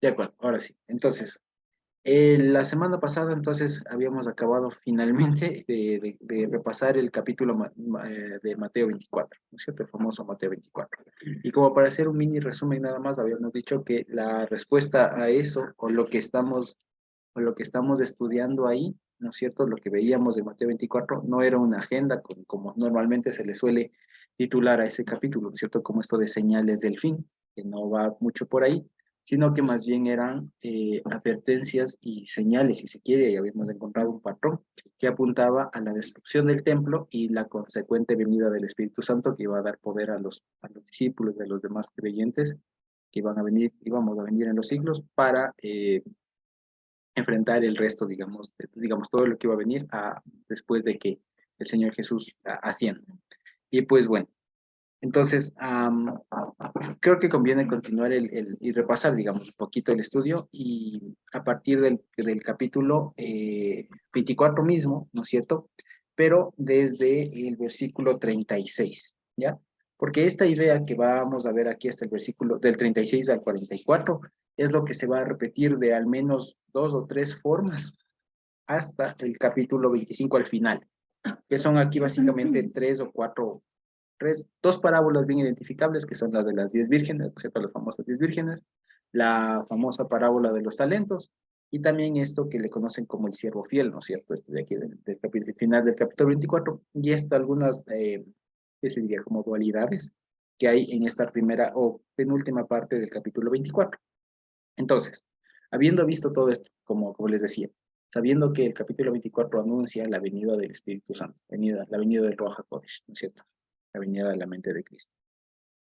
De acuerdo, ahora sí. Entonces, la semana pasada, entonces, habíamos acabado finalmente de repasar el capítulo de Mateo 24, ¿no es cierto? El famoso Mateo 24. Y como para hacer un mini resumen nada más, habíamos dicho que la respuesta a eso, o lo que estamos estudiando ahí, ¿no es cierto? Lo que veíamos de Mateo 24 no era una agenda como normalmente se le suele titular a ese capítulo, ¿no es cierto? Como esto de señales del fin, que no va mucho por ahí, sino que más bien eran advertencias y señales, si se quiere, y habíamos encontrado un patrón que apuntaba a la destrucción del templo y la consecuente venida del Espíritu Santo que iba a dar poder a los discípulos de los demás creyentes que iban a venir, íbamos a venir en los siglos para enfrentar el resto, digamos, todo lo que iba a venir después de que el Señor Jesús ascienda. Y pues bueno, entonces, creo que conviene continuar y repasar, digamos, un poquito el estudio y a partir del capítulo 24 mismo, ¿no es cierto? Pero desde el versículo 36, ¿ya? Porque esta idea que vamos a ver aquí hasta el versículo del 36 al 44 es lo que se va a repetir de al menos dos o tres formas hasta el capítulo 25 al final, que son aquí básicamente tres o cuatro dos parábolas bien identificables, que son las de las 10 vírgenes, ¿no es cierto? Las famosas 10 vírgenes, la famosa parábola de los talentos, y también esto que le conocen como el siervo fiel, ¿no es cierto? Esto de aquí del capítulo final del capítulo 24, y esto algunas, ¿qué se diría? Como dualidades que hay en esta primera o penúltima parte del capítulo 24. Entonces, habiendo visto todo esto, como les decía, sabiendo que el capítulo 24 anuncia la venida del Espíritu Santo, la venida del Ruach HaKodesh, ¿no es cierto? La venida de la mente de Cristo.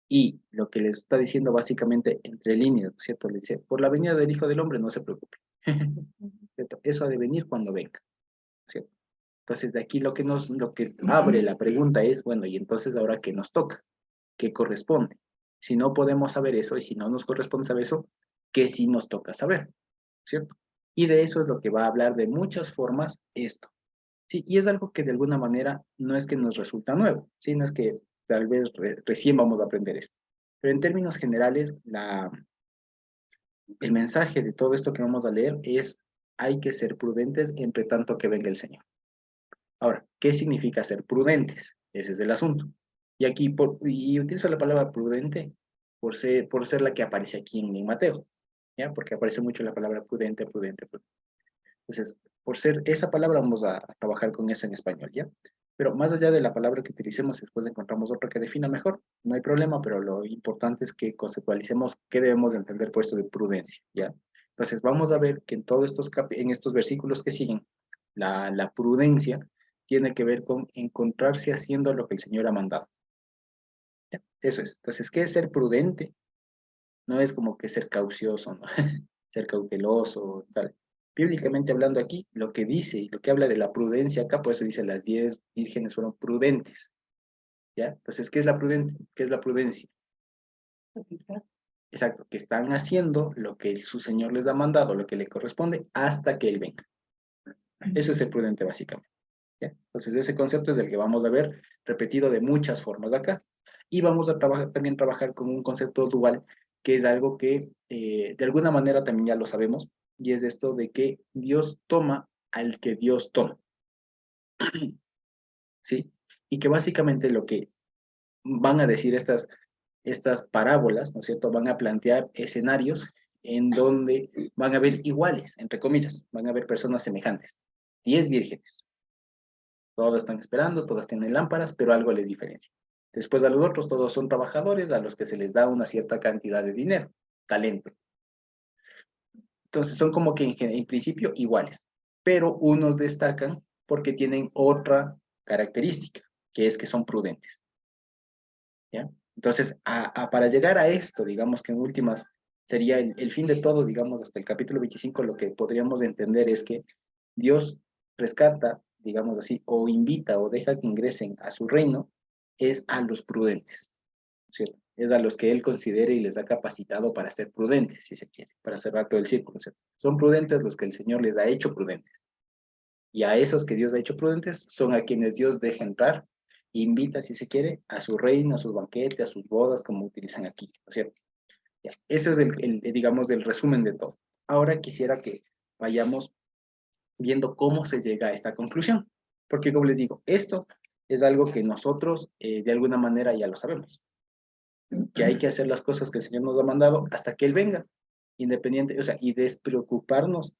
Y lo que les está diciendo básicamente entre líneas, ¿no es cierto? Le dice, por la venida del Hijo del Hombre no se preocupe. ¿Cierto? Eso ha de venir cuando venga, ¿cierto? Entonces, de aquí lo que abre la pregunta es, bueno, y entonces ahora qué nos toca, qué corresponde. Si no podemos saber eso y si no nos corresponde saber eso, ¿qué sí nos toca saber? ¿Cierto? Y de eso es lo que va a hablar de muchas formas esto. Sí, y es algo que de alguna manera no es que nos resulta nuevo, ¿sí? No es que tal vez recién vamos a aprender esto. Pero en términos generales, el mensaje de todo esto que vamos a leer es, hay que ser prudentes entre tanto que venga el Señor. Ahora, ¿qué significa ser prudentes? Ese es el asunto. Y aquí, y utilizo la palabra prudente por ser la que aparece aquí en Mateo, ¿ya? Porque aparece mucho la palabra prudente, prudente, prudente. Entonces, por ser esa palabra, vamos a trabajar con esa en español, ¿ya? Pero más allá de la palabra que utilicemos, después encontramos otra que defina mejor, no hay problema, pero lo importante es que conceptualicemos qué debemos de entender por esto de prudencia, ¿ya? Entonces, vamos a ver que en estos versículos que siguen, la prudencia tiene que ver con encontrarse haciendo lo que el Señor ha mandado, ¿ya? Eso es. Entonces, ¿qué es ser prudente? No es como que ser caucioso, ¿no? Ser cauteloso, tal. Bíblicamente hablando aquí, lo que dice y lo que habla de la prudencia acá, por eso dice las 10 vírgenes fueron prudentes, ¿ya? Entonces, ¿qué es la prudente? ¿Qué es la prudencia? Exacto, que están haciendo lo que su Señor les ha mandado, lo que le corresponde, hasta que Él venga. Eso es ser prudente básicamente, ¿ya? Entonces, ese concepto es del que vamos a ver repetido de muchas formas acá. Y vamos a también trabajar con un concepto dual, que es algo que de alguna manera también ya lo sabemos, y es esto de que Dios toma al que Dios toma, ¿sí? Y que básicamente lo que van a decir estas parábolas, ¿no es cierto? Van a plantear escenarios en donde van a haber iguales, entre comillas, van a haber personas semejantes. 10 vírgenes, todas están esperando, todas tienen lámparas, pero algo les diferencia. Después a los otros, todos son trabajadores a los que se les da una cierta cantidad de dinero, talento. Entonces son como que en principio iguales, pero unos destacan porque tienen otra característica, que es que son prudentes, ¿ya? Entonces, para llegar a esto, digamos que en últimas sería el fin de todo, digamos, hasta el capítulo 25, lo que podríamos entender es que Dios rescata, digamos así, o invita o deja que ingresen a su reino, es a los prudentes, ¿cierto? Es a los que Él considere y les ha capacitado para ser prudentes, si se quiere, para cerrar todo el círculo, ¿cierto? Son prudentes los que el Señor les ha hecho prudentes. Y a esos que Dios ha hecho prudentes son a quienes Dios deja entrar, invita, si se quiere, a su reino, a sus banquetes, a sus bodas, como utilizan aquí, ¿no es cierto? Ya, eso es digamos, el resumen de todo. Ahora quisiera que vayamos viendo cómo se llega a esta conclusión. Porque, como les digo, esto es algo que nosotros, de alguna manera, ya lo sabemos. Que hay que hacer las cosas que el Señor nos ha mandado hasta que Él venga, independiente, o sea, y despreocuparnos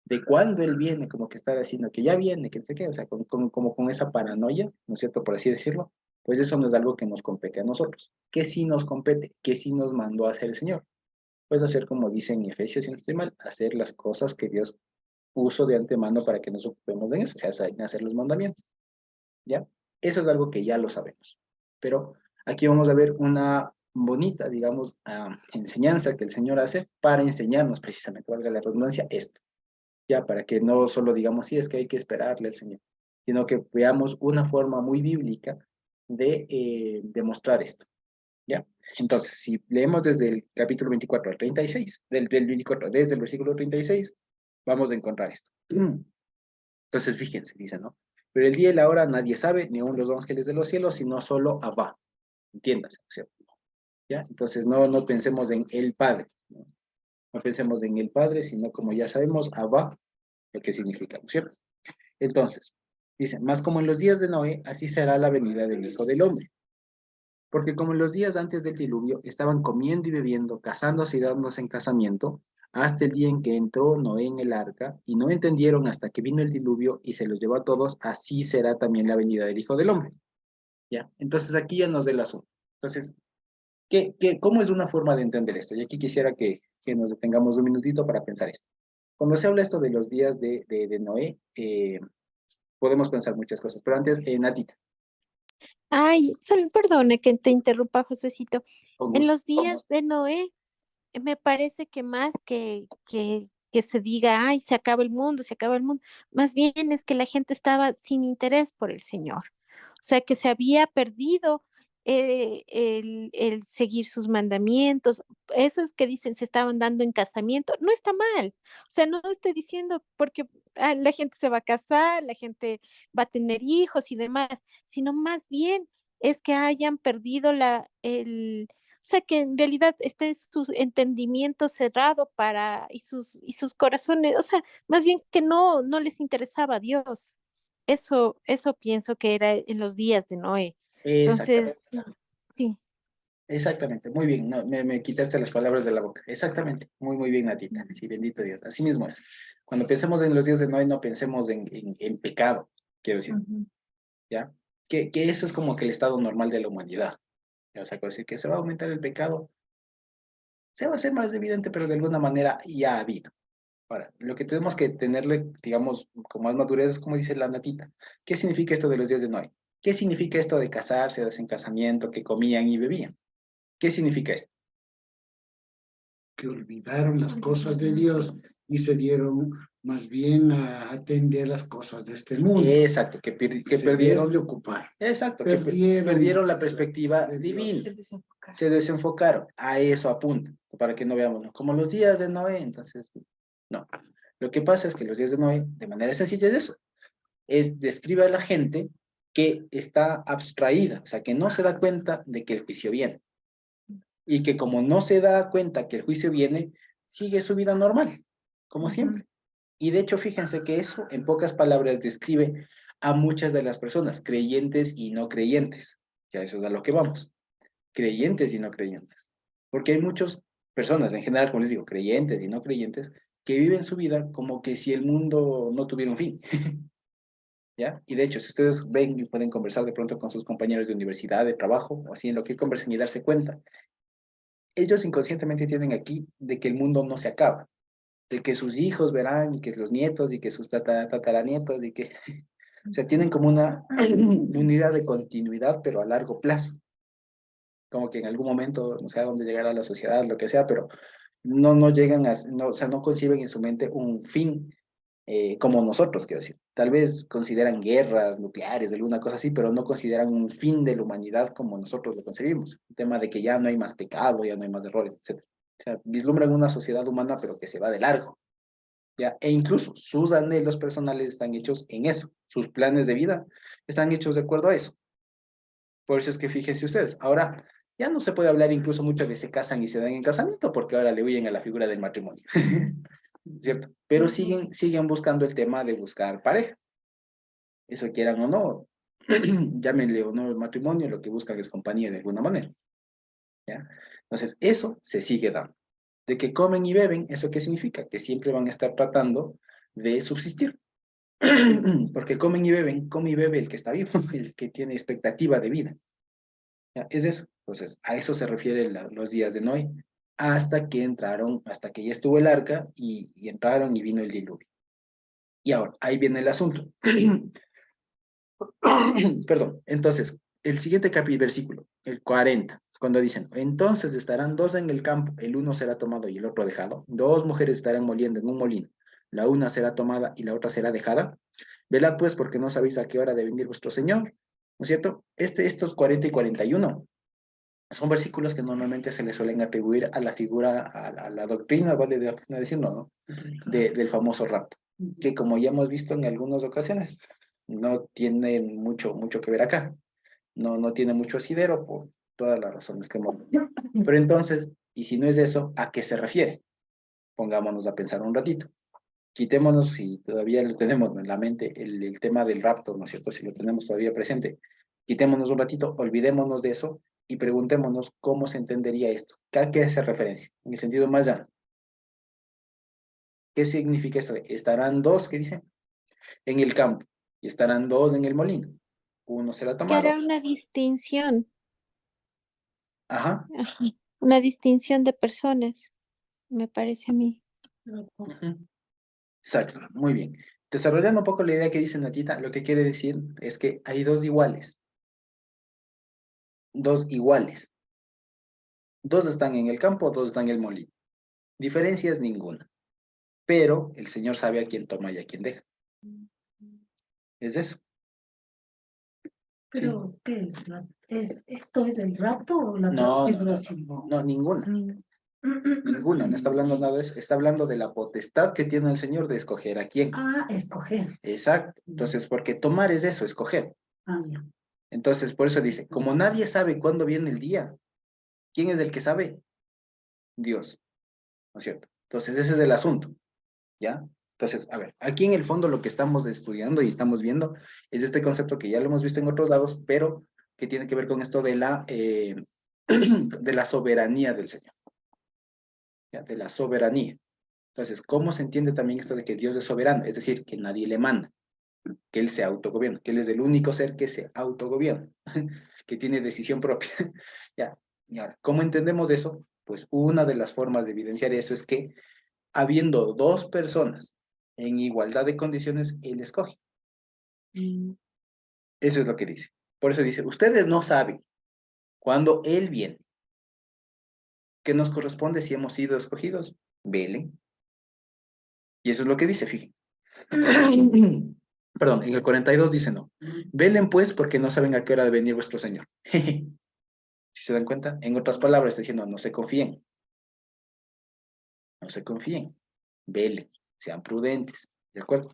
de cuándo Él viene, como que estar haciendo que ya viene, que te quede, o sea, como con esa paranoia, ¿no es cierto?, por así decirlo, pues eso no es algo que nos compete a nosotros. ¿Qué sí nos compete? ¿Qué sí nos mandó a hacer el Señor? Pues hacer como dice en Efesios, si no estoy mal, hacer las cosas que Dios puso de antemano para que nos ocupemos de eso, o sea, hacer los mandamientos, ¿ya? Eso es algo que ya lo sabemos. Pero aquí vamos a ver una bonita, digamos, enseñanza que el Señor hace para enseñarnos precisamente, valga la redundancia, esto, ya, para que no solo digamos, sí, es que hay que esperarle al Señor, sino que veamos una forma muy bíblica de demostrar esto, ¿ya? Entonces, si leemos desde el capítulo 24 al 36, del 24, desde el versículo 36, vamos a encontrar esto. Entonces, fíjense, dice, ¿no? Pero el día y la hora nadie sabe, ni aun los ángeles de los cielos, sino solo Abba. Entiéndase, ¿cierto? ¿Ya? Entonces, no pensemos en el Padre, ¿no? No pensemos en el Padre, sino como ya sabemos, Abba, lo que significa, ¿no es cierto? Entonces, dice, más como en los días de Noé, así será la venida del Hijo del Hombre. Porque como en los días antes del diluvio, estaban comiendo y bebiendo, casándose y dándose en casamiento, hasta el día en que entró Noé en el arca, y no entendieron hasta que vino el diluvio y se los llevó a todos, así será también la venida del Hijo del Hombre. ¿Ya? Entonces aquí ya nos da el asunto. Entonces, cómo es una forma de entender esto? Y aquí quisiera que nos detengamos un minutito para pensar esto. Cuando se habla esto de los días de Noé, podemos pensar muchas cosas, pero antes, Natita, Ay, solo perdone que te interrumpa, Josuecito. con En gusto. los días de Noé, me parece que más que se diga, ay, se acaba el mundo, se acaba el mundo, más bien es que la gente estaba sin interés por el Señor. O sea, que se había perdido el seguir sus mandamientos. Esos que dicen se estaban dando en casamiento, no está mal. O sea, no estoy diciendo porque la gente se va a casar, la gente va a tener hijos y demás, sino más bien es que hayan perdido o sea, que en realidad esté su entendimiento cerrado y sus corazones, o sea, más bien que no les interesaba a Dios. Eso pienso que era en los días de Noé. Entonces, Exactamente. sí. Exactamente, muy bien, no, me quitaste las palabras de la boca. Exactamente, muy bien, Natita. Sí, bendito Dios. Así mismo es. Cuando pensemos en los días de Noé, no pensemos en pecado, quiero decir, Ujú. ¿ya? Que eso es como que el estado normal de la humanidad. ¿Ya? O sea, quiero decir que se va a aumentar el pecado, se va a hacer más evidente, pero de alguna manera ya ha habido. Ahora, lo que tenemos que tenerle, digamos, con más madurez es como dice la Natita. ¿Qué significa esto de los días de Noé? ¿Qué significa esto de casarse, de hacer casamiento, que comían y bebían? ¿Qué significa esto? Que olvidaron las cosas de Dios y se dieron más bien a atender las cosas de este mundo. Exacto, que Se perdieron, despreocupar. exacto, Perdieron perdieron la perspectiva de divina, Dios. se desenfocaron, a eso apunta, para que no veamos, ¿no? Como los días de Noé, entonces, no. Lo que pasa es que los días de Noé, de manera sencilla es eso, describe a la gente que está abstraída, o sea, que no se da cuenta de que el juicio viene, y que como no se da cuenta que el juicio viene, sigue su vida normal, como siempre. Y de hecho, fíjense que eso, en pocas palabras, describe a muchas de las personas, creyentes y no creyentes. Ya eso es a lo que vamos. Creyentes y no creyentes. Porque hay muchas personas, en general, como les digo, creyentes y no creyentes, que viven su vida como que si el mundo no tuviera un fin. ¿Ya? Y de hecho, si ustedes ven y pueden conversar de pronto con sus compañeros de universidad, de trabajo, o así en lo que conversen y darse cuenta, ellos inconscientemente tienen aquí de que el mundo no se acaba, de que sus hijos verán y que los nietos y que sus tataranietos y que, o sea, tienen como una unidad de continuidad, pero a largo plazo. Como que en algún momento, no sé a dónde llegará la sociedad, lo que sea, pero no llegan a, no, o sea, no conciben en su mente un fin como nosotros, quiero decir. Tal vez consideran guerras nucleares, alguna cosa así, pero no consideran un fin de la humanidad como nosotros lo concebimos. El tema de que ya no hay más pecado, ya no hay más errores, etc. O sea, vislumbran una sociedad humana, pero que se va de largo. ¿Ya? E incluso sus anhelos personales están hechos en eso. Sus planes de vida están hechos de acuerdo a eso. Por eso es que fíjense ustedes. Ahora, Ya no se puede hablar incluso mucho de se casan y se dan en casamiento, porque ahora le huyen a la figura del matrimonio, ¿cierto? Pero siguen buscando el tema de buscar pareja. Eso quieran o no, llámenle o no el matrimonio, lo que buscan es compañía de alguna manera, ¿ya? Entonces, eso se sigue dando. De que comen y beben, ¿eso qué significa? Que siempre van a estar tratando de subsistir. Porque comen y beben, come y bebe el que está vivo, el que tiene expectativa de vida. ¿Ya? Es eso. Entonces, a eso se refieren los días de Noé, hasta que entraron, hasta que ya estuvo el arca y entraron y vino el diluvio. Y ahora, ahí viene el asunto. Perdón. Entonces, el siguiente versículo, el 40, cuando dicen, entonces estarán dos en el campo, el uno será tomado y el otro dejado. Dos mujeres estarán moliendo en un molino, la una será tomada y la otra será dejada. Velad pues, porque no sabéis a qué hora debe venir vuestro Señor, ¿no es cierto? Estos 40 y 41 son versículos que normalmente se le suelen atribuir a la figura, a la doctrina, vale decirlo, ¿no? Del famoso rapto, que como ya hemos visto en algunas ocasiones, no tiene mucho que ver acá, no tiene mucho asidero por todas las razones que hemos visto. Pero entonces, y si no es eso, ¿a qué se refiere? Pongámonos a pensar un ratito. Quitémonos, si todavía lo tenemos en la mente, el tema del rapto, ¿no es cierto? Si lo tenemos todavía presente, quitémonos un ratito, olvidémonos de eso y preguntémonos cómo se entendería esto. ¿A qué hace referencia? En el sentido más llano. ¿Qué significa esto? Estarán dos, ¿qué dice? En el campo y estarán dos en el molino. Uno será Que hará tomado. una distinción, Ajá. ajá, una distinción de personas, me parece a mí. Ujú. Exacto, muy bien. Desarrollando un poco la idea que dice Natita, lo que quiere decir es que hay dos iguales. Dos iguales. Dos están en el campo, dos están en el molino. Diferencias ninguna. Pero el Señor sabe a quién toma y a quién deja. Es eso. Pero, ¿qué es? ¿Esto es el rapto o la No, transfiguración? no, ninguna. Mm. Ninguna. No está hablando nada de eso. Está hablando de la potestad que tiene el Señor de escoger a quién. Ah, escoger. Exacto. Entonces, porque tomar es eso, escoger. Ah, ya. Entonces, por eso dice, como nadie sabe cuándo viene el día, ¿quién es el que sabe? Dios, ¿no es cierto? Entonces, ese es el asunto, ¿ya? Entonces, a ver, aquí en el fondo lo que estamos estudiando y estamos viendo es este concepto que ya lo hemos visto en otros lados, pero que tiene que ver con esto de de la soberanía del Señor, ¿ya? De la soberanía. Entonces, ¿cómo se entiende también esto de que Dios es soberano? Es decir, que nadie le manda, que Él se autogobierna, que Él es el único ser que se autogobierna, que tiene decisión propia. ¿Ya? Y ahora, ¿cómo entendemos eso? Pues una de las formas de evidenciar eso es que habiendo dos personas en igualdad de condiciones, Él escoge. Eso es lo que dice. Por eso dice, ustedes no saben cuándo Él viene. ¿Qué nos corresponde si hemos sido escogidos? Velen. Y eso es lo que dice, fíjense. Perdón, en el 42 dice no. Velen pues porque no saben a qué hora de venir vuestro Señor. Si se dan cuenta, en otras palabras está diciendo, no se confíen. No se confíen. Velen, sean prudentes. ¿De acuerdo?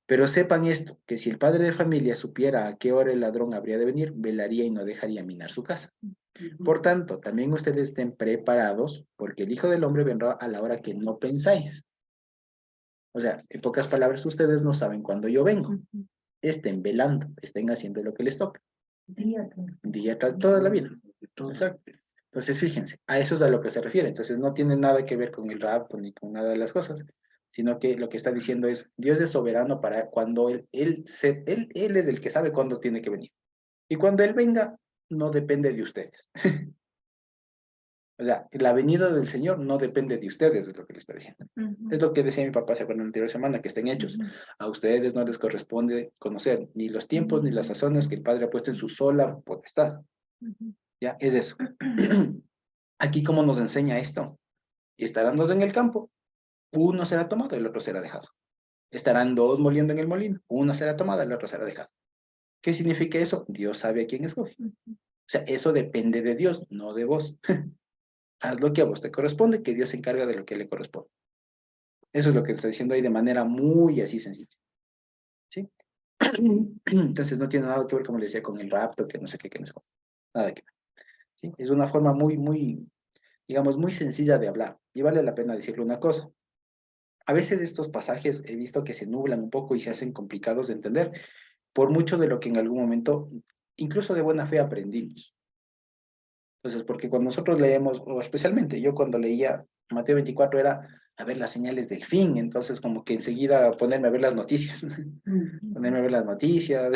Pero sepan esto, que si el padre de familia supiera a qué hora el ladrón habría de venir, velaría y no dejaría minar su casa. Por tanto, también ustedes estén preparados, porque el Hijo del Hombre vendrá a la hora que no pensáis. O sea, en pocas palabras, ustedes no saben cuándo yo vengo. Estén velando, estén haciendo lo que les toca. Día tras toda la vida. Exacto. Entonces, fíjense, a eso es a lo que se refiere. Entonces, no tiene nada que ver con el rapto ni con nada de las cosas, sino que lo que está diciendo es, Dios es soberano para cuando él es el que sabe cuándo tiene que venir. Y cuando Él venga, no depende de ustedes. O sea, la venida del Señor no depende de ustedes, es lo que le está diciendo. Es lo que decía mi papá, ¿se acuerdan la anterior semana? Que estén hechos. A ustedes no les corresponde conocer ni los tiempos ni las sazones que el Padre ha puesto en su sola potestad. Ya, es eso. Aquí, ¿cómo nos enseña esto? Estarán dos en el campo, uno será tomado y el otro será dejado. Estarán dos moliendo en el molino, uno será tomado y el otro será dejado. ¿Qué significa eso? Dios sabe a quién escoge. O sea, eso depende de Dios, no de vos. Haz lo que a vos te corresponde, que Dios se encarga de lo que le corresponde. Eso es lo que está diciendo ahí de manera muy así sencilla. ¿Sí? Entonces no tiene nada que ver, como le decía, con el rapto, que no sé qué, que no sé cómo. Nada que ver. ¿sí? Es una forma muy, digamos, muy sencilla de hablar. Y vale la pena decirle una cosa. A veces estos pasajes he visto que se nublan un poco y se hacen complicados de entender por mucho de lo que en algún momento, incluso de buena fe, aprendimos. Entonces, porque cuando nosotros leemos, o especialmente yo cuando leía Mateo 24 era a ver las señales del fin, entonces como que enseguida ponerme a ver las noticias, ponerme a ver las noticias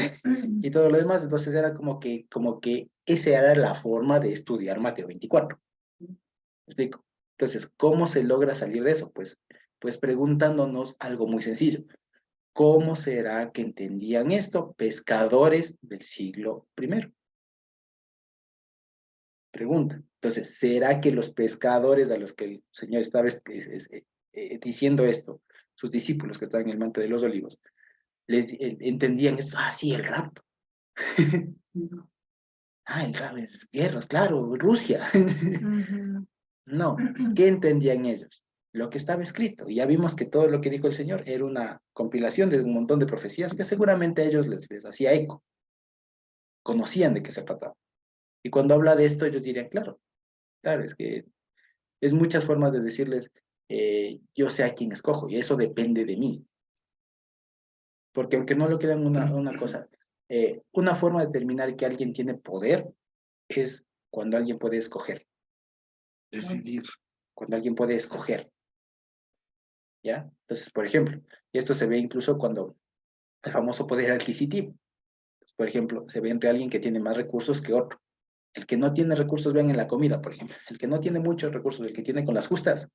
y todo lo demás, entonces era como que esa era la forma de estudiar Mateo 24. ¿Me explico? Entonces, ¿cómo se logra salir de eso? Pues preguntándonos algo muy sencillo. ¿Cómo será que entendían esto pescadores del siglo I? Pregunta. Entonces, ¿será que los pescadores a los que el Señor estaba diciendo esto, sus discípulos que estaban en el Monte de los Olivos, entendían esto? Ah, sí, el rapto. Ah, el rapto, guerras, claro, Rusia. No, ¿qué entendían ellos? Lo que estaba escrito. Y ya vimos que todo lo que dijo el Señor era una compilación de un montón de profecías que seguramente a ellos les hacía eco. Conocían de qué se trataba. Y cuando habla de esto, ellos dirían, claro, es que es muchas formas de decirles, yo sé a quién escojo, y eso depende de mí. Porque aunque no lo crean una cosa, una forma de determinar que alguien tiene poder es cuando alguien puede escoger. Decidir. Cuando alguien puede escoger. ¿Ya? Entonces, por ejemplo, y esto se ve incluso cuando el famoso poder adquisitivo. Entonces, por ejemplo, se ve entre alguien que tiene más recursos que otro. El que no tiene recursos, vean en la comida, por ejemplo. El que no tiene muchos recursos, el que tiene con las justas,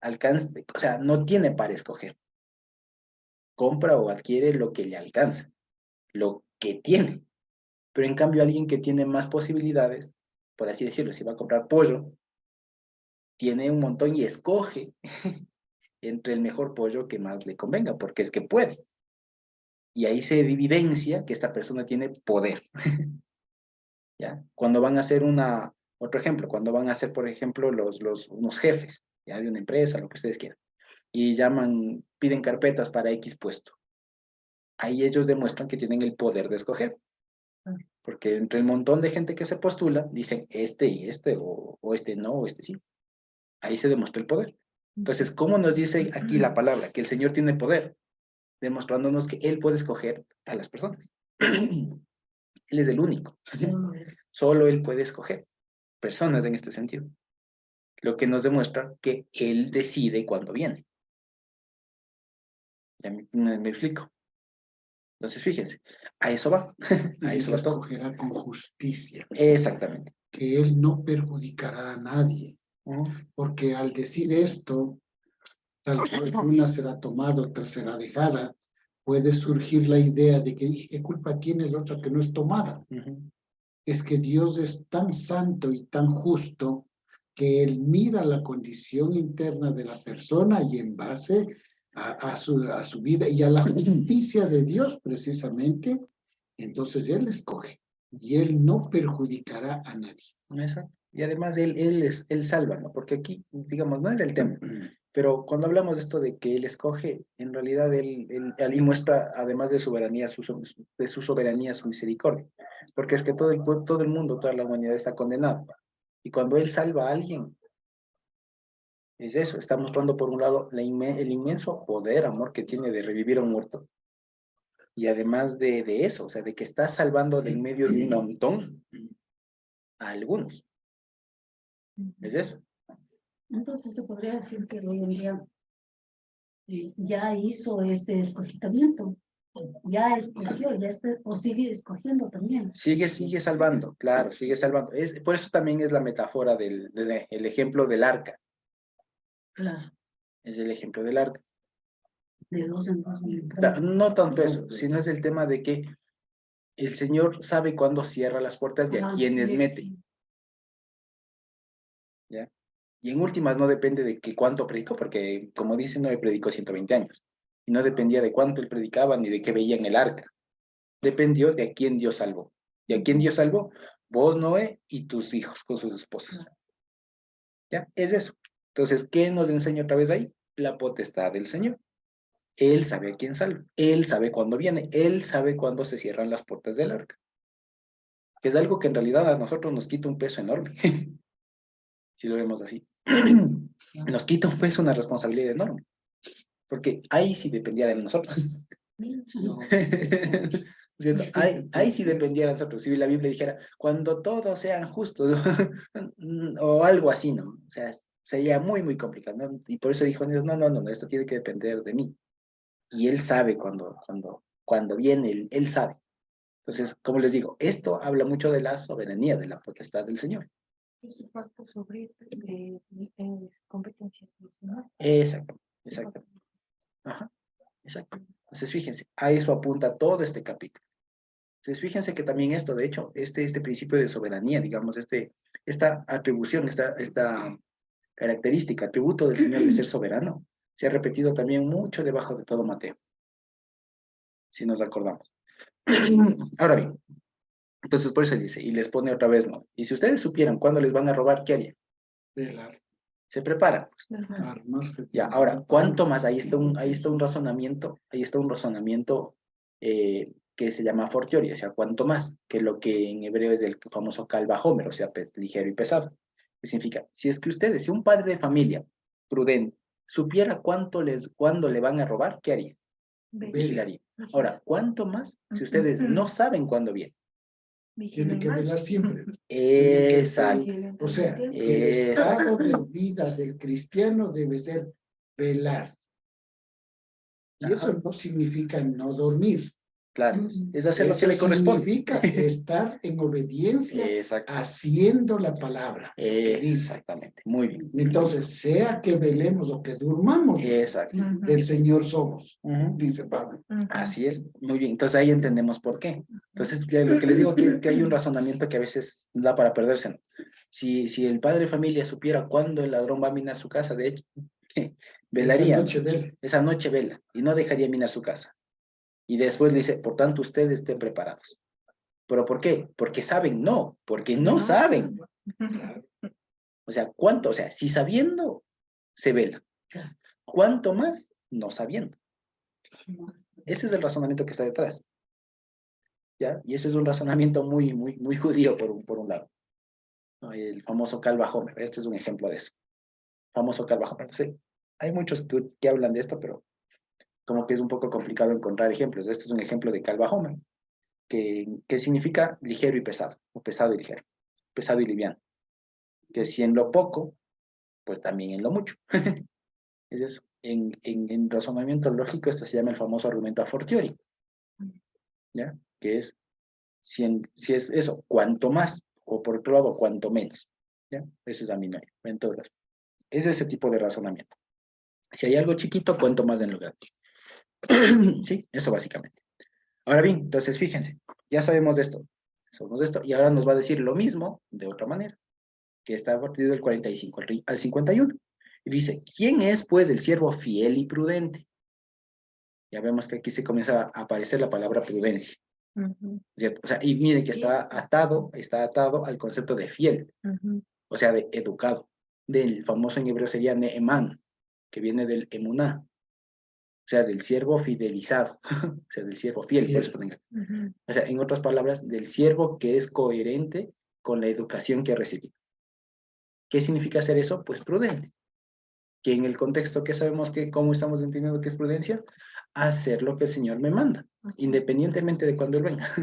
alcanza, o sea, no tiene para escoger. Compra o adquiere lo que le alcanza, lo que tiene. Pero en cambio, alguien que tiene más posibilidades, por así decirlo, si va a comprar pollo, tiene un montón y escoge entre el mejor pollo que más le convenga, porque es que puede. Y ahí se evidencia que esta persona tiene poder. ¿Ya? Cuando van a hacer otro ejemplo, cuando van a hacer, por ejemplo, unos jefes, ¿ya? De una empresa, lo que ustedes quieran, y piden carpetas para X puesto. Ahí ellos demuestran que tienen el poder de escoger. Porque entre el montón de gente que se postula, dicen este y este, o este no, o este sí. Ahí se demuestra el poder. Entonces, ¿cómo nos dice aquí la palabra? Que el Señor tiene poder, demostrándonos que Él puede escoger a las personas. Él es el único. Solo Él puede escoger personas en este sentido. Lo que nos demuestra que Él decide cuándo viene. Ya me explico. Entonces, fíjense, a eso va. A Y eso Él va todo. escogerá con justicia. Exactamente. Que Él no perjudicará a nadie. Porque al decir esto, tal vez una será tomada, otra será dejada. Puede surgir la idea de que qué culpa tiene la otra que no es tomada. Es que Dios es tan santo y tan justo que Él mira la condición interna de la persona y en base a su vida y a la justicia de Dios precisamente, entonces Él escoge y Él no perjudicará a nadie. Exacto. Y además él salva, ¿no? Porque aquí, digamos, no es del tema, pero cuando hablamos de esto de que Él escoge, en realidad Él muestra, además de soberanía, de su soberanía, su misericordia. Porque es que todo el mundo, toda la humanidad está condenado. Y cuando Él salva a alguien, es eso, está mostrando por un lado el inmenso poder, amor que tiene de revivir a un muerto. Y además de eso, o sea, de que está salvando del medio de un montón a algunos. Es eso. Entonces se podría decir que hoy en día ya hizo este escogimiento, ya escogió, o sigue escogiendo también. Sigue salvando, claro, sigue salvando. Por eso también es la metáfora el ejemplo del arca. Claro, Es el ejemplo del arca. de dos en dos. O sea, no tanto eso, sino es el tema de que el Señor sabe cuándo cierra las puertas y a quiénes mete. ¿Ya? Y en últimas no depende de que cuánto predicó, porque como dice, Noé predicó 120 años. Y no dependía de cuánto él predicaba ni de qué veía en el arca. Dependió de a quién Dios salvó. ¿Y a quién Dios salvó? Vos, Noé, y tus hijos con sus esposas. ¿Ya? Es eso. Entonces, ¿qué nos enseña otra vez ahí? La potestad del Señor. Él sabe a quién salva. Él sabe cuándo viene. Él sabe cuándo se cierran las puertas del arca. que es algo que en realidad a nosotros nos quita un peso enorme, si lo vemos así. Nos quita un peso, una responsabilidad enorme, porque ahí sí dependiera de nosotros. No, ¿Cierto? Ahí sí dependiera de nosotros. Si la Biblia dijera, cuando todos sean justos, o algo así, ¿no? O sea, sería muy, muy complicado, ¿no? Y por eso dijo, no, esto tiene que depender de mí. Y él sabe cuando viene, él sabe. Entonces, como les digo, esto habla mucho de la soberanía, de la potestad del Señor. Es un pacto sobre competencias nacionales. Exacto, exacto. Ajá, exacto. Entonces, fíjense, a eso apunta todo este capítulo. Entonces, fíjense que también esto, de hecho, este principio de soberanía, digamos, esta atribución, esta característica, atributo del Señor de ser soberano, se ha repetido también mucho debajo de todo Mateo, si nos acordamos. Ahora bien, entonces por eso dice, y les pone otra vez, ¿no? Y si ustedes supieran cuándo les van a robar, ¿qué harían? velar, Se preparan. armarse. Ya, ahora, ¿cuánto más? Ahí está un razonamiento, que se llama fortiori, o sea, ¿cuánto más? Que lo que en hebreo es el famoso calva homer, o sea, ligero y pesado. ¿Qué significa? Si un padre de familia prudente supiera cuándo le van a robar, ¿qué haría? Vigilaría. Ahora, ¿cuánto más si ustedes no saben cuándo viene? Tiene que velar siempre. Exacto. O sea, el estado de vida del cristiano debe ser velar. Y eso no significa no dormir. Claro, es hacer lo Eso que le corresponde. significa estar en obediencia, Exacto. haciendo la palabra. Que dice. Exactamente, muy bien. Entonces, sea que velemos o que durmamos, Exacto. del Señor somos, Ujú. dice Pablo. Así es, muy bien. Entonces ahí entendemos por qué. Entonces, lo que les digo que hay un razonamiento que a veces da para perderse, ¿no? Si el padre de familia supiera cuándo el ladrón va a minar su casa, de hecho, velaría, Esa ¿no? noche vela. Esa noche vela y no dejaría minar su casa. Y después le dice, por tanto, ustedes estén preparados. ¿Pero por qué? Porque saben, no, porque no saben. O sea, ¿cuánto? O sea, si sabiendo, se vela. ¿Cuánto más? No sabiendo. Ese es el razonamiento que está detrás. ¿Ya? Y ese es un razonamiento muy, muy, muy judío por un lado. ¿No? El famoso Calva Homer. Este es un ejemplo de eso. Famoso Calva Homer. Sí, hay muchos que hablan de esto, pero como que es un poco complicado encontrar ejemplos. Este es un ejemplo de Calva Homer, que significa ligero y pesado, o pesado y ligero, pesado y liviano. Que si en lo poco, pues también en lo mucho. Es eso. En razonamiento lógico, esto se llama el famoso argumento a fortiori, ¿ya? Que es, si es eso, cuanto más, o por otro lado, cuanto menos, ¿ya? Eso es la minoría, en todo caso. Es ese tipo de razonamiento. Si hay algo chiquito, cuanto más en lo grande. Sí, eso básicamente. Ahora bien, entonces fíjense, ya sabemos de esto, y ahora nos va a decir lo mismo de otra manera, que está a partir del 45 al 51. Y dice, ¿quién es pues el siervo fiel y prudente? Ya vemos que aquí se comienza a aparecer la palabra prudencia, ¿cierto? O sea, y miren que está atado al concepto de fiel, o sea, de educado. Del famoso en hebreo sería ne'eman, que viene del emuná, o sea, del siervo fidelizado, o sea, del siervo fiel, por eso ponen. O sea, en otras palabras, del siervo que es coherente con la educación que ha recibido. ¿Qué significa hacer eso? Pues prudente. Que en el contexto que sabemos que, ¿cómo estamos entendiendo que es prudencia? Hacer lo que el Señor me manda, independientemente de cuándo Él venga.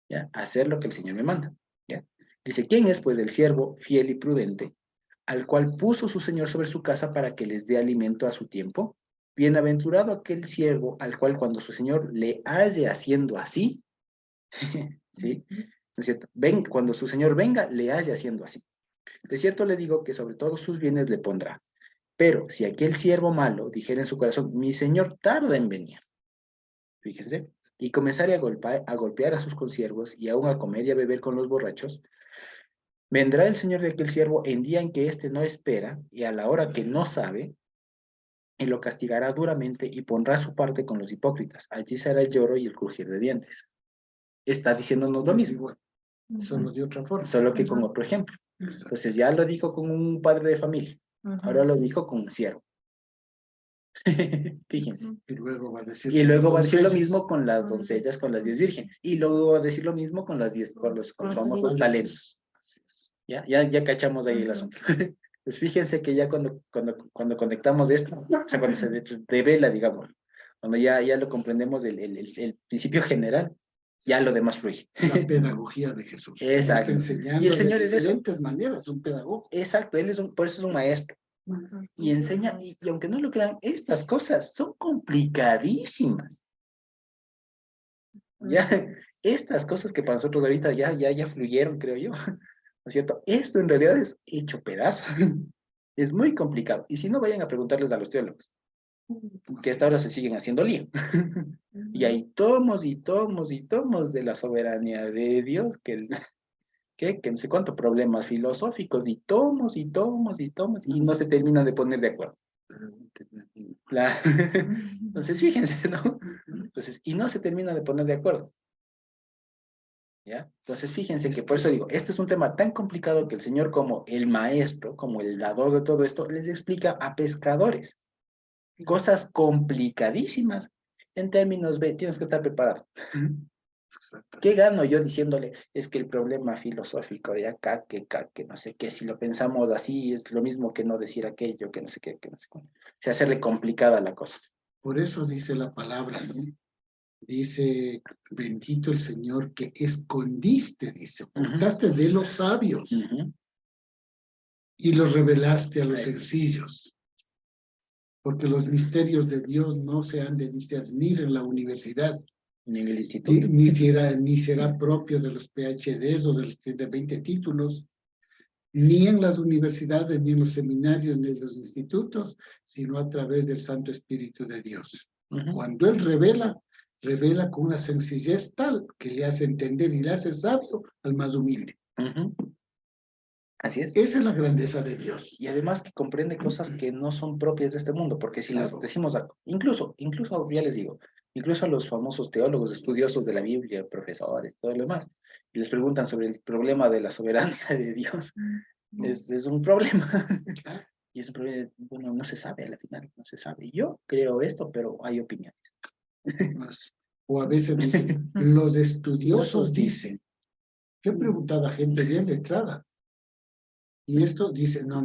¿Ya? Hacer lo que el Señor me manda. ¿Ya? Dice, ¿quién es pues el siervo fiel y prudente, al cual puso su Señor sobre su casa para que les dé alimento a su tiempo? Bienaventurado aquel siervo al cual cuando su Señor le halle haciendo así, ¿sí? ¿No es cierto? Cuando su Señor venga, le halle haciendo así. De cierto le digo que sobre todos sus bienes le pondrá. Pero si aquel siervo malo dijera en su corazón, mi Señor tarda en venir, fíjense, y comenzare a golpear a sus consiervos y aún a comer y a beber con los borrachos, vendrá el Señor de aquel siervo en día en que éste no espera y a la hora que no sabe, y lo castigará duramente y pondrá su parte con los hipócritas. Allí será el lloro y el crujir de dientes. Está diciéndonos lo mismo. Igual, solo de otra forma. Solo que con otro ejemplo. Entonces ya lo dijo con un padre de familia, ahora lo dijo con un siervo. Fíjense. Y luego va a decir. Y luego va a decir lo doncellas. mismo con las doncellas, con las 10 vírgenes. Y luego va a decir lo mismo con las 10, con los famosos talentos. Así es. Ya cachamos ahí el asunto. Pues fíjense que ya cuando conectamos esto, o sea, cuando se devela, digamos, cuando ya lo comprendemos el principio general, ya lo demás fluye. La pedagogía de Jesús. Como Exacto. está enseñando Y el Señor de es eso. diferentes maneras, un pedagogo. Exacto, por eso es un maestro. Y enseña, y aunque no lo crean, estas cosas son complicadísimas. Ya, estas cosas que para nosotros ahorita ya fluyeron, creo yo. ¿No es cierto? Esto en realidad es hecho pedazos. Es muy complicado. Y si no, vayan a preguntarles a los teólogos, que hasta ahora se siguen haciendo lío. Y hay tomos y tomos y tomos de la soberanía de Dios, que no sé cuántos problemas filosóficos, y tomos y tomos y tomos, y no se terminan de poner de acuerdo. Claro. Entonces, fíjense, ¿no? Entonces, y no se termina de poner de acuerdo. ¿Ya? Entonces, fíjense que por eso digo, esto es un tema tan complicado que el Señor, como el maestro, como el dador de todo esto, les explica a pescadores cosas complicadísimas en términos, tienes que estar preparado. ¿Qué gano yo diciéndole? Es que el problema filosófico de acá, que no sé qué, si lo pensamos así, es lo mismo que no decir aquello, que no sé qué, que no sé cuál. O sea, hacerle complicada la cosa. Por eso dice la palabra, ¿no? Dice, bendito el Señor que escondiste, dice, ocultaste de los sabios y los revelaste a los sencillos. Porque los misterios de Dios no se han de discernir en la universidad, Ni en el instituto. ni será propio de los PhDs o de los que de 20 títulos, ni en las universidades, ni en los seminarios, ni en los institutos, sino a través del Santo Espíritu de Dios. Cuando Él revela con una sencillez tal que le hace entender y le hace sabio al más humilde. Así es. Esa es la grandeza de Dios. Y además que comprende cosas que no son propias de este mundo, porque si les decimos, incluso, ya les digo, incluso a los famosos teólogos, estudiosos de la Biblia, profesores, todo lo demás, y les preguntan sobre el problema de la soberanía de Dios, es un problema. Y es un problema, bueno, no se sabe al final, no se sabe. Yo creo esto, pero hay opiniones. O a veces dicen, los estudiosos dicen. Yo he preguntado a gente bien letrada. Y esto dice, no.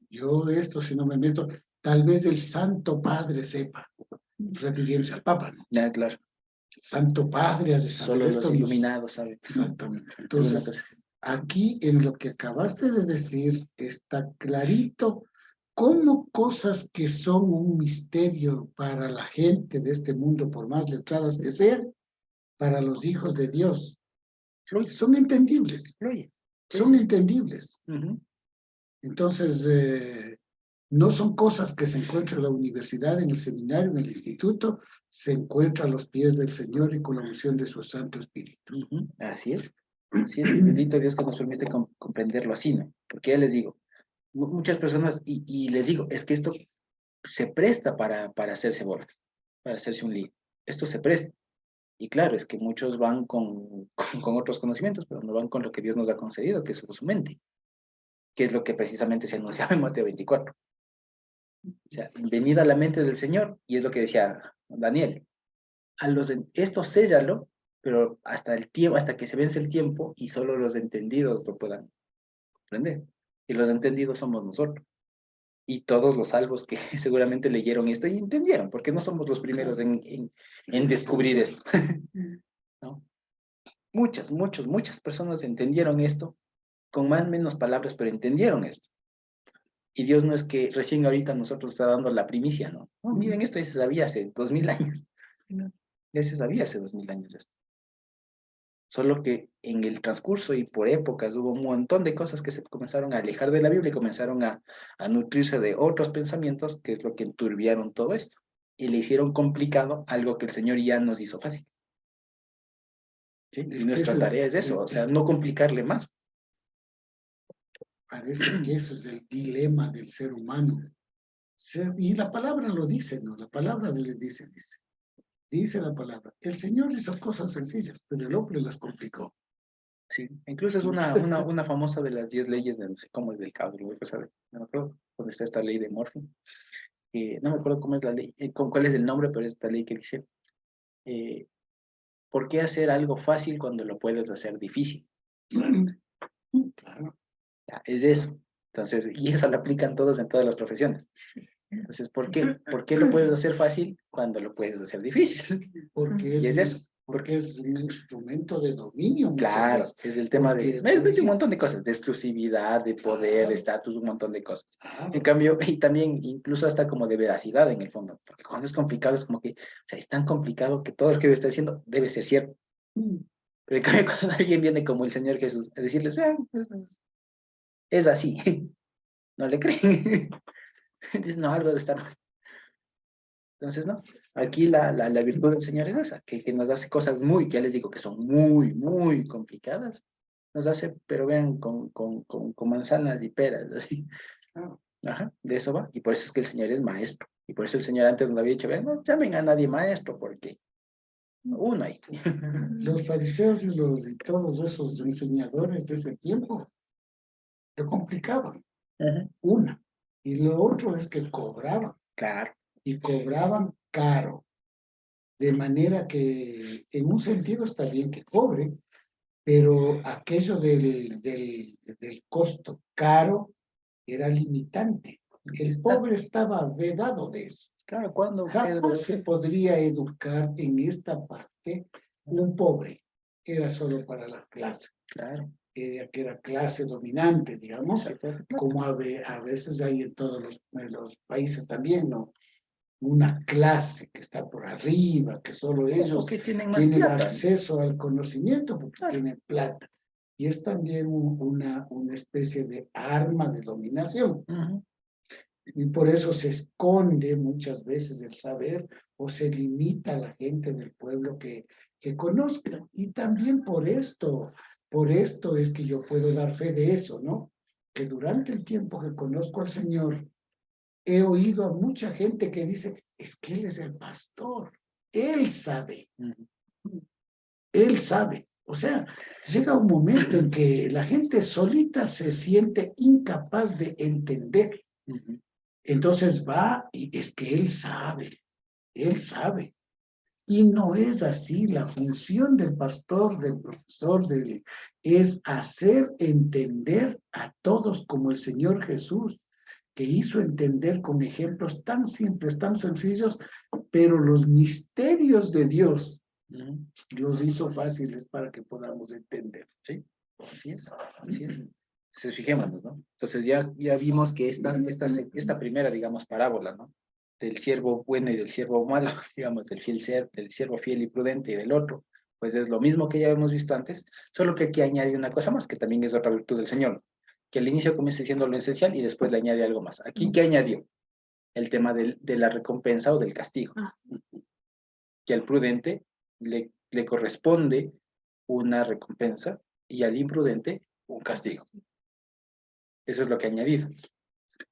Yo esto si no me meto, tal vez el Santo Padre sepa. Refiriéndose al Papa, ¿no? Ya, claro. Santo Padre ha de saber. Solo esto los iluminados saben. Exactamente. Entonces, aquí en lo que acabaste de decir está clarito cómo cosas que son un misterio para la gente de este mundo, por más letradas que sean, para los hijos de Dios, son entendibles. Son entendibles. Entonces, no son cosas que se encuentran en la universidad, en el seminario, en el instituto, se encuentra a los pies del Señor y con la unción de su Santo Espíritu. Así es. Así es, bendito Dios que nos permite comprenderlo así, ¿no? Porque ya les digo, muchas personas, y les digo, es que esto se presta para hacerse bolas, para hacerse un lío. Esto se presta. Y claro, es que muchos van con otros conocimientos, pero no van con lo que Dios nos ha concedido, que es su mente, que es lo que precisamente se anunciaba en Mateo 24. O sea, venid a la mente del Señor, y es lo que decía Daniel. Esto séllalo, pero hasta que se vence el tiempo y solo los entendidos lo puedan comprender. Y los entendidos somos nosotros. Y todos los salvos que seguramente leyeron esto y entendieron, porque no somos los primeros en descubrir esto. ¿No? Muchas personas entendieron esto con más o menos palabras, pero entendieron esto. Y Dios no es que recién ahorita nosotros está dando la primicia, ¿no? No, miren, esto ya se sabía hace 2000 años. Ya se sabía hace 2000 años esto. Solo que en el transcurso y por épocas hubo un montón de cosas que se comenzaron a alejar de la Biblia y comenzaron a nutrirse de otros pensamientos, que es lo que enturbiaron todo esto. Y le hicieron complicado algo que el Señor ya nos hizo fácil. ¿Sí? Y nuestra tarea es eso, o sea, no complicarle más. Parece que eso es el dilema del ser humano. Y la palabra lo dice, ¿no? La palabra dice. Dice la palabra. El Señor hizo cosas sencillas, pero el hombre las complicó. Sí, incluso es una famosa de las 10 leyes de no sé cómo es del caos, no me acuerdo, donde está esta ley de Murphy. que no me acuerdo cómo es la ley, cuál es el nombre, pero es esta ley que dice, eh, ¿por qué hacer algo fácil cuando lo puedes hacer difícil? Claro. Ya, es eso. Entonces, y eso lo aplican todos en todas las profesiones. Entonces, ¿por qué? ¿Por qué lo puedes hacer fácil cuando lo puedes hacer difícil? Porque Y es eso. porque es un instrumento de dominio muchas Claro, veces. es el tema Porque, de, por de un ejemplo, montón de cosas, de exclusividad, de poder, Claro. estatus, un montón de cosas. claro, En cambio, y también incluso hasta como de veracidad en el fondo, porque cuando es complicado es como que, o sea, es tan complicado que todo lo que yo estoy diciendo debe ser cierto. Pero en cambio, cuando alguien viene como el Señor Jesús a decirles, vean, es así, no le creen. Dicen, no, algo debe estar mal. Entonces, no, aquí la virtud del Señor es esa, que nos hace cosas muy, que ya les digo que son muy, muy complicadas. Nos hace, pero vean, con manzanas y peras, así. claro. Ajá, de eso va. Y por eso es que el Señor es maestro. Y por eso el Señor antes nos había dicho, vean, no llamen a nadie maestro, porque uno hay. Los fariseos y todos esos enseñadores de ese tiempo lo complicaban, Ujú, una. Y lo otro es que cobraban, claro, y cobraban caro. De manera que en un sentido está bien que cobre, pero aquello del costo caro era limitante. El está, pobre estaba vedado de eso. claro, cuando Pedro, Jamás se podría educar en esta parte un pobre. Era solo para la clase, claro, que era clase dominante, digamos, exacto, como a veces hay en todos los países también, ¿no? Una clase que está por arriba, que solo ellos porque tienen más tienen plata. acceso al conocimiento porque Claro. tienen plata. Y es también una especie de arma de dominación. Ujú, Y por eso se esconde muchas veces el saber o se limita a la gente del pueblo que conozca. Y también por esto es que yo puedo dar fe de eso, ¿no? Que durante el tiempo que conozco al Señor, he oído a mucha gente que dice, es que Él es el pastor, ujú. Él sabe. O sea, llega un momento en que la gente solita se siente incapaz de entender. Ujú. Entonces va y es que Él sabe. Y no es así. La función del pastor, del profesor, es hacer entender a todos como el Señor Jesús, que hizo entender con ejemplos tan simples, tan sencillos, pero los misterios de Dios Ujú. los hizo fáciles para que podamos entender. Sí, así es, así es. Entonces, fijémonos, ¿no? Entonces ya vimos que esta primera, digamos, parábola, ¿no? Del siervo bueno y del siervo malo, digamos, del siervo fiel y prudente y del otro, pues es lo mismo que ya hemos visto antes, solo que aquí añade una cosa más, que también es otra virtud del Señor, que al inicio comienza diciendo lo esencial y después le añade algo más. Aquí, ¿qué añadió? El tema de la recompensa o del castigo, que al prudente le corresponde una recompensa y al imprudente un castigo. Eso es lo que ha añadido,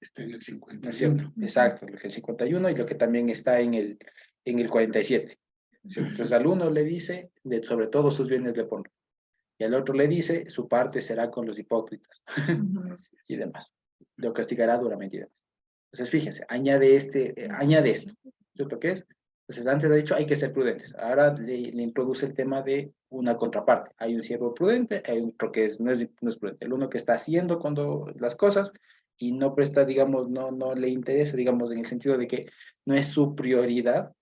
Está en el ¿no es 51. cierto? Exacto, lo que el 51 y lo que también está en el 47. ¿Cierto? Entonces al uno le dice, sobre todos sus bienes le pondrá. Y al otro le dice, su parte será con los hipócritas y demás. Lo castigará duramente y demás. Entonces fíjense, añade esto. ¿Cierto qué es? Entonces antes ha dicho, hay que ser prudentes. Ahora le introduce el tema de una contraparte. Hay un siervo prudente, hay otro que no es prudente. El uno que está haciendo cuando las cosas y no presta, digamos, no le interesa, digamos, en el sentido de que no es su prioridad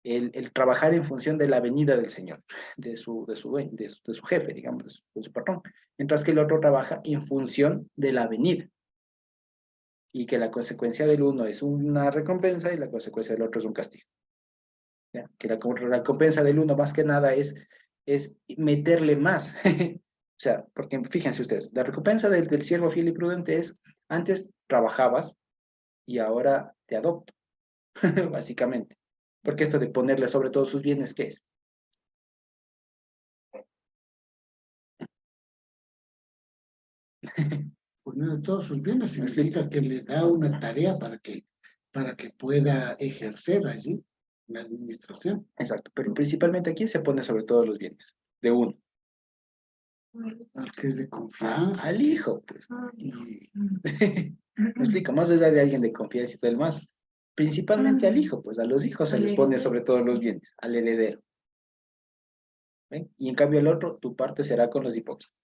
el trabajar en función de la venida del Señor, de su jefe, digamos, de su patrón. Mientras que el otro trabaja en función de la venida y que la consecuencia del uno es una recompensa y la consecuencia del otro es un castigo. ¿Ya? Que la recompensa del uno más que nada es meterle más. O sea, porque fíjense ustedes, la recompensa del siervo fiel y prudente es, antes trabajabas y ahora te adopto, básicamente. Porque esto de ponerle sobre todo sus bienes, ¿qué es? Poner todos sus bienes significa que le da una tarea para que pueda ejercer allí la administración. Exacto, pero principalmente aquí se pone sobre todo los bienes de uno. Al que es de confianza. Al hijo, pues. Y Me explico, más allá de alguien de confianza y todo el más, Principalmente al hijo, pues a los hijos se Al les pone heredero. sobre todos los bienes, al heredero. ¿Ven? Y en cambio el otro, tu parte será con los hipócritas.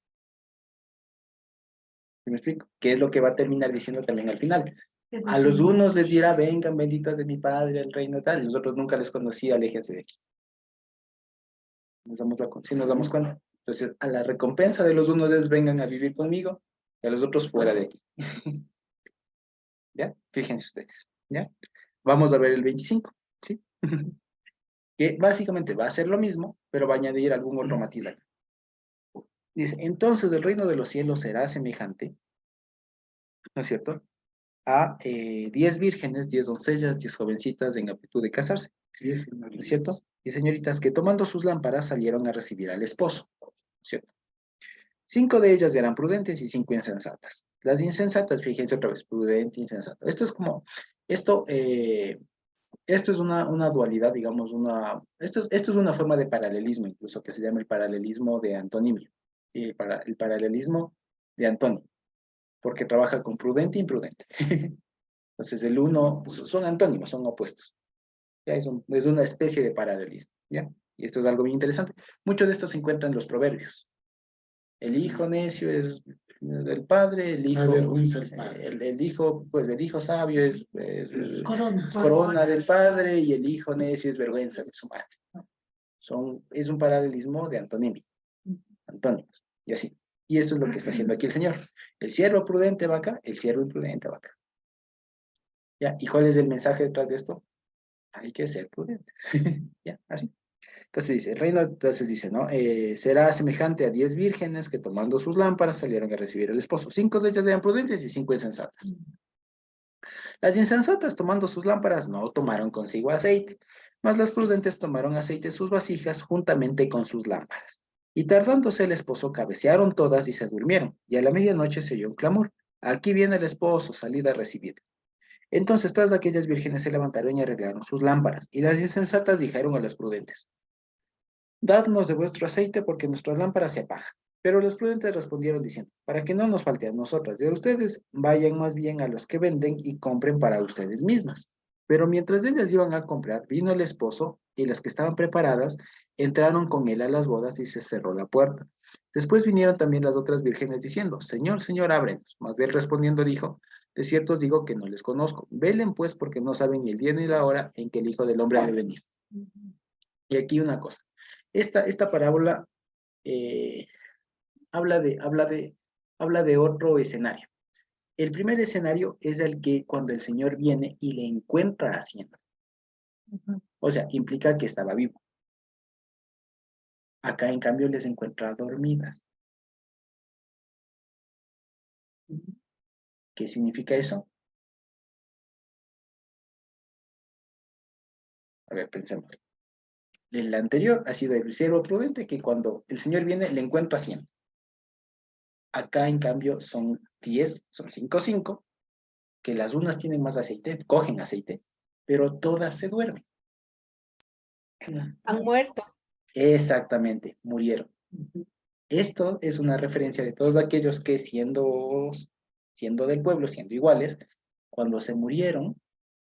¿Sí me explico? ¿Qué es lo que va a terminar diciendo también al final? A los unos les dirá, vengan, benditos de mi Padre, el reino tal, y los otros nunca les conocí, aléjense de aquí. ¿Sí nos damos cuenta? Entonces, a la recompensa de los unos es, vengan a vivir conmigo, y a los otros fuera de aquí. ¿Ya? Fíjense ustedes, ¿ya? Vamos a ver el 25, ¿sí? Que básicamente va a ser lo mismo, pero va a añadir algún otro matiz acá. Dice, entonces el reino de los cielos será semejante, ¿no es cierto? A 10 vírgenes, 10 doncellas, 10 jovencitas en aptitud de casarse, ¿no es cierto? Y señoritas que tomando sus lámparas salieron a recibir al esposo, ¿no es cierto? 5 de ellas eran prudentes y 5 insensatas. Las insensatas, fíjense otra vez, prudente, insensato. Esto es como, esto es una dualidad, digamos, esto es una forma de paralelismo, incluso, que se llama el paralelismo de antonimio, y el paralelismo de Antonio, porque trabaja con prudente e imprudente. Entonces, el uno, pues, son antónimos, son opuestos. Ya es una especie de paralelismo, ¿ya? Y esto es algo bien interesante. Mucho de esto se encuentra en los proverbios. El hijo necio es del padre, el hijo, Avergüenza al padre. el hijo, pues el hijo sabio es Corona. corona del padre y el hijo necio es vergüenza de su madre. Es un paralelismo de antonimia, antónimos, y así. Y esto es lo que está haciendo aquí el Señor. El siervo prudente va acá, el siervo imprudente va acá. ¿Ya? ¿Y cuál es el mensaje detrás de esto? Hay que ser prudente. ¿Ya? Así. Entonces dice, el reino, entonces dice, ¿no? Será semejante a 10 vírgenes que tomando sus lámparas salieron a recibir al esposo. 5 de ellas eran prudentes y 5 insensatas. Las insensatas tomando sus lámparas no tomaron consigo aceite, mas las prudentes tomaron aceite en sus vasijas juntamente con sus lámparas. Y tardándose el esposo cabecearon todas y se durmieron, y a la medianoche se oyó un clamor. Aquí viene el esposo, salid a recibir. Entonces todas aquellas vírgenes se levantaron y arreglaron sus lámparas, y las insensatas dijeron a las prudentes, dadnos de vuestro aceite porque nuestras lámparas se apagan. Pero los prudentes respondieron diciendo, para que no nos falte a nosotras y a ustedes, vayan más bien a los que venden y compren para ustedes mismas. Pero mientras ellas iban a comprar, vino el esposo y las que estaban preparadas entraron con él a las bodas y se cerró la puerta. Después vinieron también las otras vírgenes diciendo, Señor, Señor, ábrenos. Mas él respondiendo dijo, de cierto os digo que no les conozco. Velen pues porque no saben ni el día ni la hora en que el Hijo del Hombre ha de venir. Y aquí una cosa. Esta parábola habla de otro escenario. El primer escenario es el que cuando el Señor viene y le encuentra haciendo. O sea, implica que estaba vivo. Acá, en cambio, les encuentra dormidas. ¿Qué significa eso? A ver, pensemos. El anterior ha sido el siervo prudente que cuando el Señor viene le encuentra haciendo. Acá, en cambio, son 10, son 5, que las unas tienen más aceite, cogen aceite, pero todas se duermen. Han muerto. Exactamente, murieron. Esto es una referencia de todos aquellos que siendo del pueblo, siendo iguales, cuando se murieron,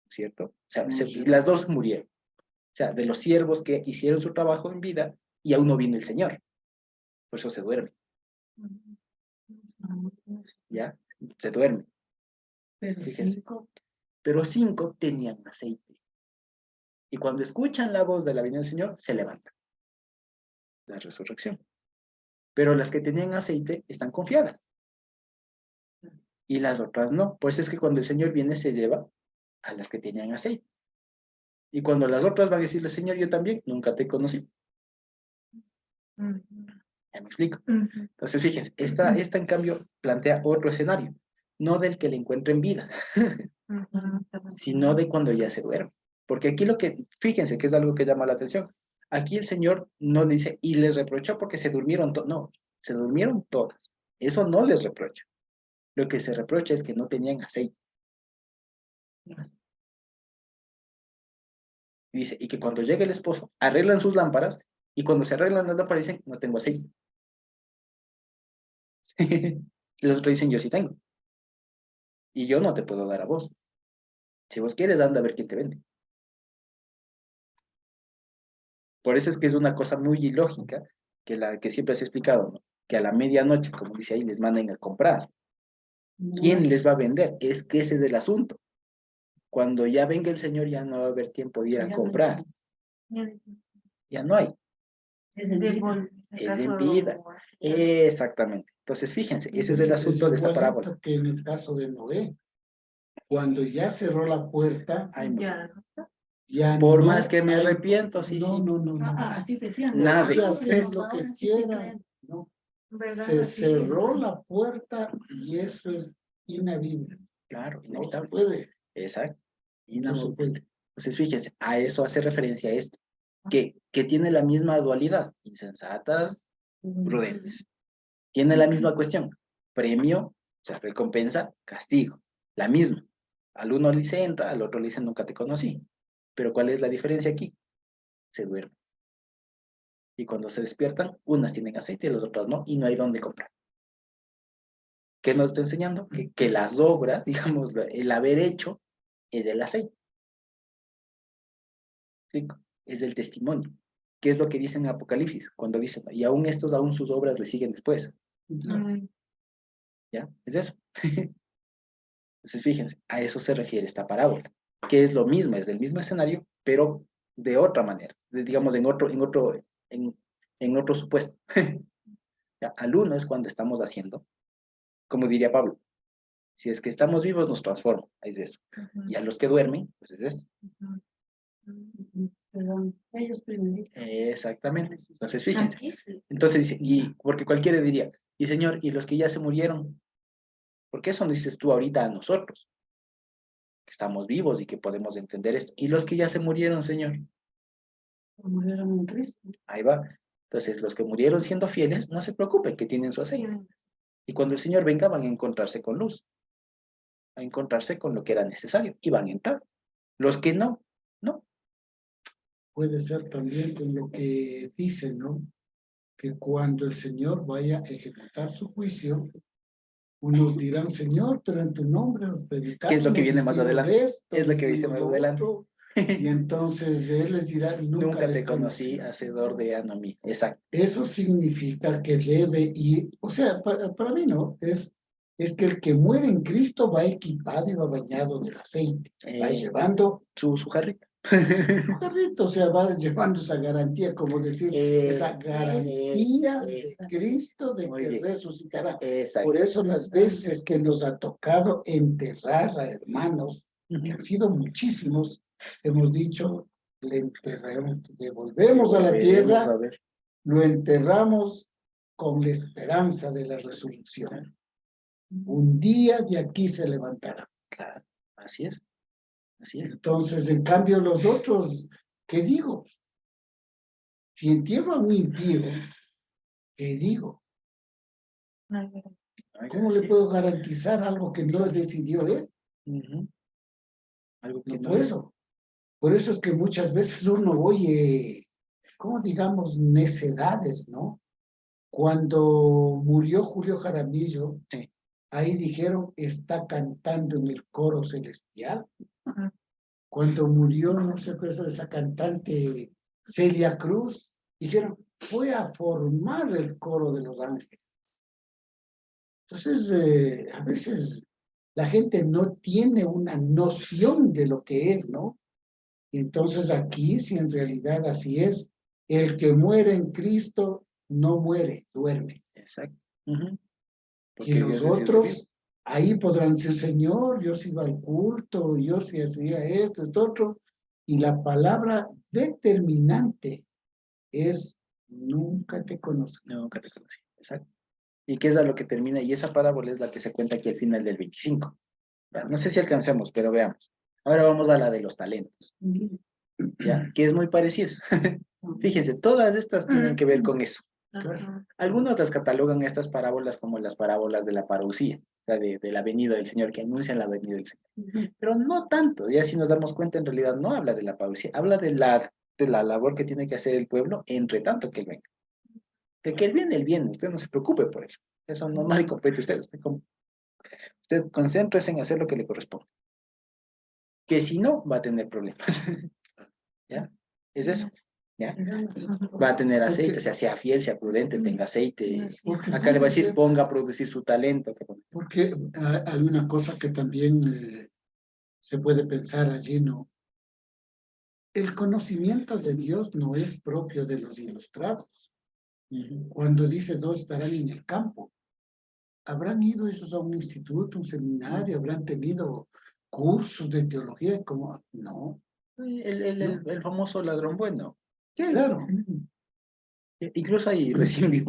¿cierto? O sea, las dos murieron. O sea, de los siervos que hicieron su trabajo en vida y aún no vino el Señor. Por eso se duerme. ¿Ya? Se duerme. Pero Fíjense. 5. Pero 5 tenían aceite. Y cuando escuchan la voz de la venida del Señor, se levantan. La resurrección. Pero las que tenían aceite están confiadas. Y las otras no. Pues es que cuando el Señor viene se lleva a las que tenían aceite. Y cuando las otras van a decirle, Señor, yo también, nunca te conocí. ¿Ya me explico? Entonces, fíjense, esta en cambio plantea otro escenario. No del que le encuentre en vida, sino de cuando ya se duerme. Porque aquí fíjense que es algo que llama la atención. Aquí el Señor no dice, y les reprochó porque se durmieron todas. No, se durmieron todas. Eso no les reprocha. Lo que se reprocha es que no tenían aceite. Dice, y que cuando llegue el esposo, arreglan sus lámparas, y cuando se arreglan las lámparas dicen, no tengo aceite. Los otros dicen, yo sí tengo. Y yo no te puedo dar a vos. Si vos quieres, anda a ver quién te vende. Por eso es que es una cosa muy ilógica, que la que siempre se ha explicado, ¿no? Que a la medianoche, como dice ahí, les manden a comprar. ¿Quién les va a vender? Es que ese es el asunto. Cuando ya venga el Señor, ya no va a haber tiempo de ir a comprar. Ya no hay. Es en vida. Es en vida. Exactamente. Entonces, fíjense, ese es el asunto de esta igualito parábola. que en el caso de Noé. Cuando ya cerró la puerta, Ay, ya por no más que me hay- arrepiento, sí, no, sí. no, no, no. Así decían. Nada. Voy a Ahora hacer sí, lo que ahora sí te quiera. creen. No. ¿Verdad? Se Así cerró es. la puerta y eso es inamovible. Claro, No se inevitable. puede. Exacto. No se Inamovible. puede. Entonces, fíjense, a eso hace referencia esto, que tiene la misma dualidad, insensatas, prudentes. Tiene la misma cuestión, premio, o sea, recompensa, castigo, la misma. Al uno le dice entra, al otro le dice nunca te conocí. Pero ¿cuál es la diferencia aquí? Se duerme. Y cuando se despiertan, unas tienen aceite y las otras no, y no hay dónde comprar. ¿Qué nos está enseñando? Que las obras, digamos, el haber hecho, es el aceite. ¿Sí? Es el testimonio. ¿Qué es lo que dice en Apocalipsis? Cuando dicen, y aún estos, aún sus obras le siguen después. ¿Ya? Es eso. Entonces, fíjense, a eso se refiere esta parábola, que es lo mismo, es del mismo escenario, pero de otra manera, digamos, en otro supuesto. ¿Ya? Al uno es cuando estamos haciendo, como diría Pablo, si es que estamos vivos nos transforma, es eso. Y a los que duermen, pues es esto. Perdón, ellos primero. Exactamente. Entonces, fíjense. Entonces dice, y porque cualquiera diría, y Señor, ¿y los que ya se murieron? ¿Por qué eso no dices tú ahorita a nosotros? Que estamos vivos y que podemos entender esto. ¿Y los que ya se murieron, Señor? Murieron en Cristo. Ahí va. Entonces, los que murieron siendo fieles, no se preocupen que tienen su aceite. Y cuando el Señor venga, van a encontrarse con luz. A encontrarse con lo que era necesario. Y van a entrar. Los que no, no. Puede ser también con lo que dicen, ¿no? Que cuando el Señor vaya a ejecutar su juicio, unos dirán, Señor, pero en tu nombre nos predicamos. ¿Qué es lo que viene más adelante? Esto, Es lo que dice dijimos más lo adelante. otro, y entonces Él les dirá, Nunca les te conocí, hacedor de anomía. Exacto. Eso significa que debe ir, o sea, para mí no, es que el que muere en Cristo va equipado y va bañado del aceite, va llevando Su jarrita. su jarrito, o sea, va llevando esa garantía, como decir, esa garantía de Cristo de Muy que bien. resucitará. Exacto. Por eso las veces que nos ha tocado enterrar a hermanos, que han sido muchísimos, hemos dicho, le enterramos, devolvemos a la Volveremos tierra, a ver. lo enterramos con la esperanza de la resurrección. Un día de aquí se levantará. Claro, así es. Así es. Entonces, en cambio, los otros, ¿qué digo? Si entierro a un impío, ¿qué digo? ¿Cómo le puedo garantizar algo que no decidió él? Algo que No no es. puedo. Por eso es que muchas veces uno oye, ¿cómo digamos, necedades, ¿no? Cuando murió Julio Jaramillo, Sí. ahí dijeron, está cantando en el coro celestial. Cuando murió, no sé qué es esa cantante Celia Cruz, dijeron, fue a formar el coro de los ángeles. Entonces, a veces la gente no tiene una noción de lo que es, ¿no? Entonces aquí, si en realidad así es, el que muere en Cristo no muere, duerme. Exacto. Y los otros, ahí podrán decir, Señor, yo sí iba al culto, yo sí hacía esto otro. Y la palabra determinante es, nunca te conocí. Nunca te conocí. Exacto. ¿Y qué es a lo que termina? Y esa parábola es la que se cuenta aquí al final del 25. No sé si alcancemos, pero veamos. Ahora vamos a la de los talentos, ¿ya? Que es muy parecida. Fíjense, todas estas tienen que ver con eso. Algunos las catalogan estas parábolas como las parábolas de la parousia, o sea, de la venida del Señor, que anuncian la venida del Señor. Pero no tanto, ya si nos damos cuenta, en realidad no habla de la parousia, habla de la labor que tiene que hacer el pueblo entre tanto que Él venga. De que Él viene, usted no se preocupe por eso. Eso no le compete a usted. Usted concéntrese en hacer lo que le corresponde. que si no, va a tener problemas. ¿Ya? Es eso. ¿Ya? Va a tener aceite, o sea, sea fiel, sea prudente, tenga aceite. Porque Acá le va a puede decir, ser- ponga a producir su talento. Porque hay una cosa que también se puede pensar allí, ¿no? El conocimiento de Dios no es propio de los ilustrados. Cuando dice dos estarán en el campo, habrán ido ellos a un instituto, un seminario, habrán tenido cursos de teología, como, no, El famoso ladrón bueno. Sí. claro, Incluso ahí recién vi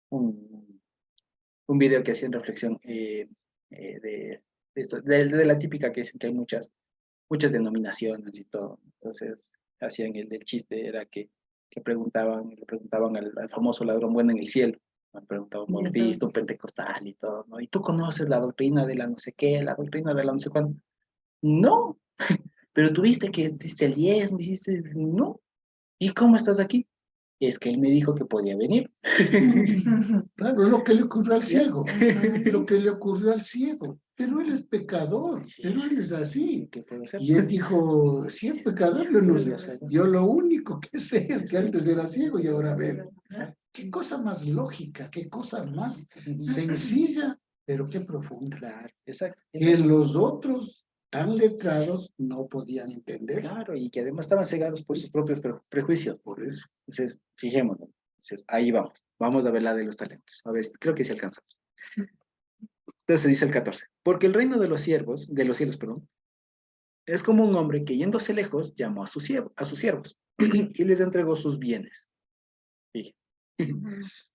un, un video que hacían reflexión de esto, de la típica que dicen que hay muchas denominaciones y todo. Entonces, hacían el chiste, era que le preguntaban al famoso ladrón bueno en el cielo. Me preguntaba un bautista, un pentecostal y todo, ¿no? ¿Y tú conoces la doctrina de la no sé qué, la doctrina de la no sé cuándo? No, pero tuviste que diste el diezmo, dijiste, no. ¿Y cómo estás aquí? Es que él me dijo que podía venir. claro, es lo que le ocurrió al ¿Ya? ciego, lo que le ocurrió al ciego, pero él es pecador, pero él es así. ¿Qué puedo hacer? Y él dijo, si es pecador, yo no sé, yo lo único que sé es que antes era ciego y ahora veo. Qué cosa más lógica, qué cosa más sencilla, pero qué profunda. Claro, exacto. Que los otros tan letrados no podían entender. Claro, y que además estaban cegados por sus propios prejuicios. Por eso. Entonces, fijémonos. Entonces, ahí vamos. Vamos a ver la de los talentos. A ver, creo que sí alcanzamos. Entonces dice el 14. Porque el reino de los cielos, perdón, es como un hombre que yéndose lejos llamó a sus siervos y les entregó sus bienes. Fíjense.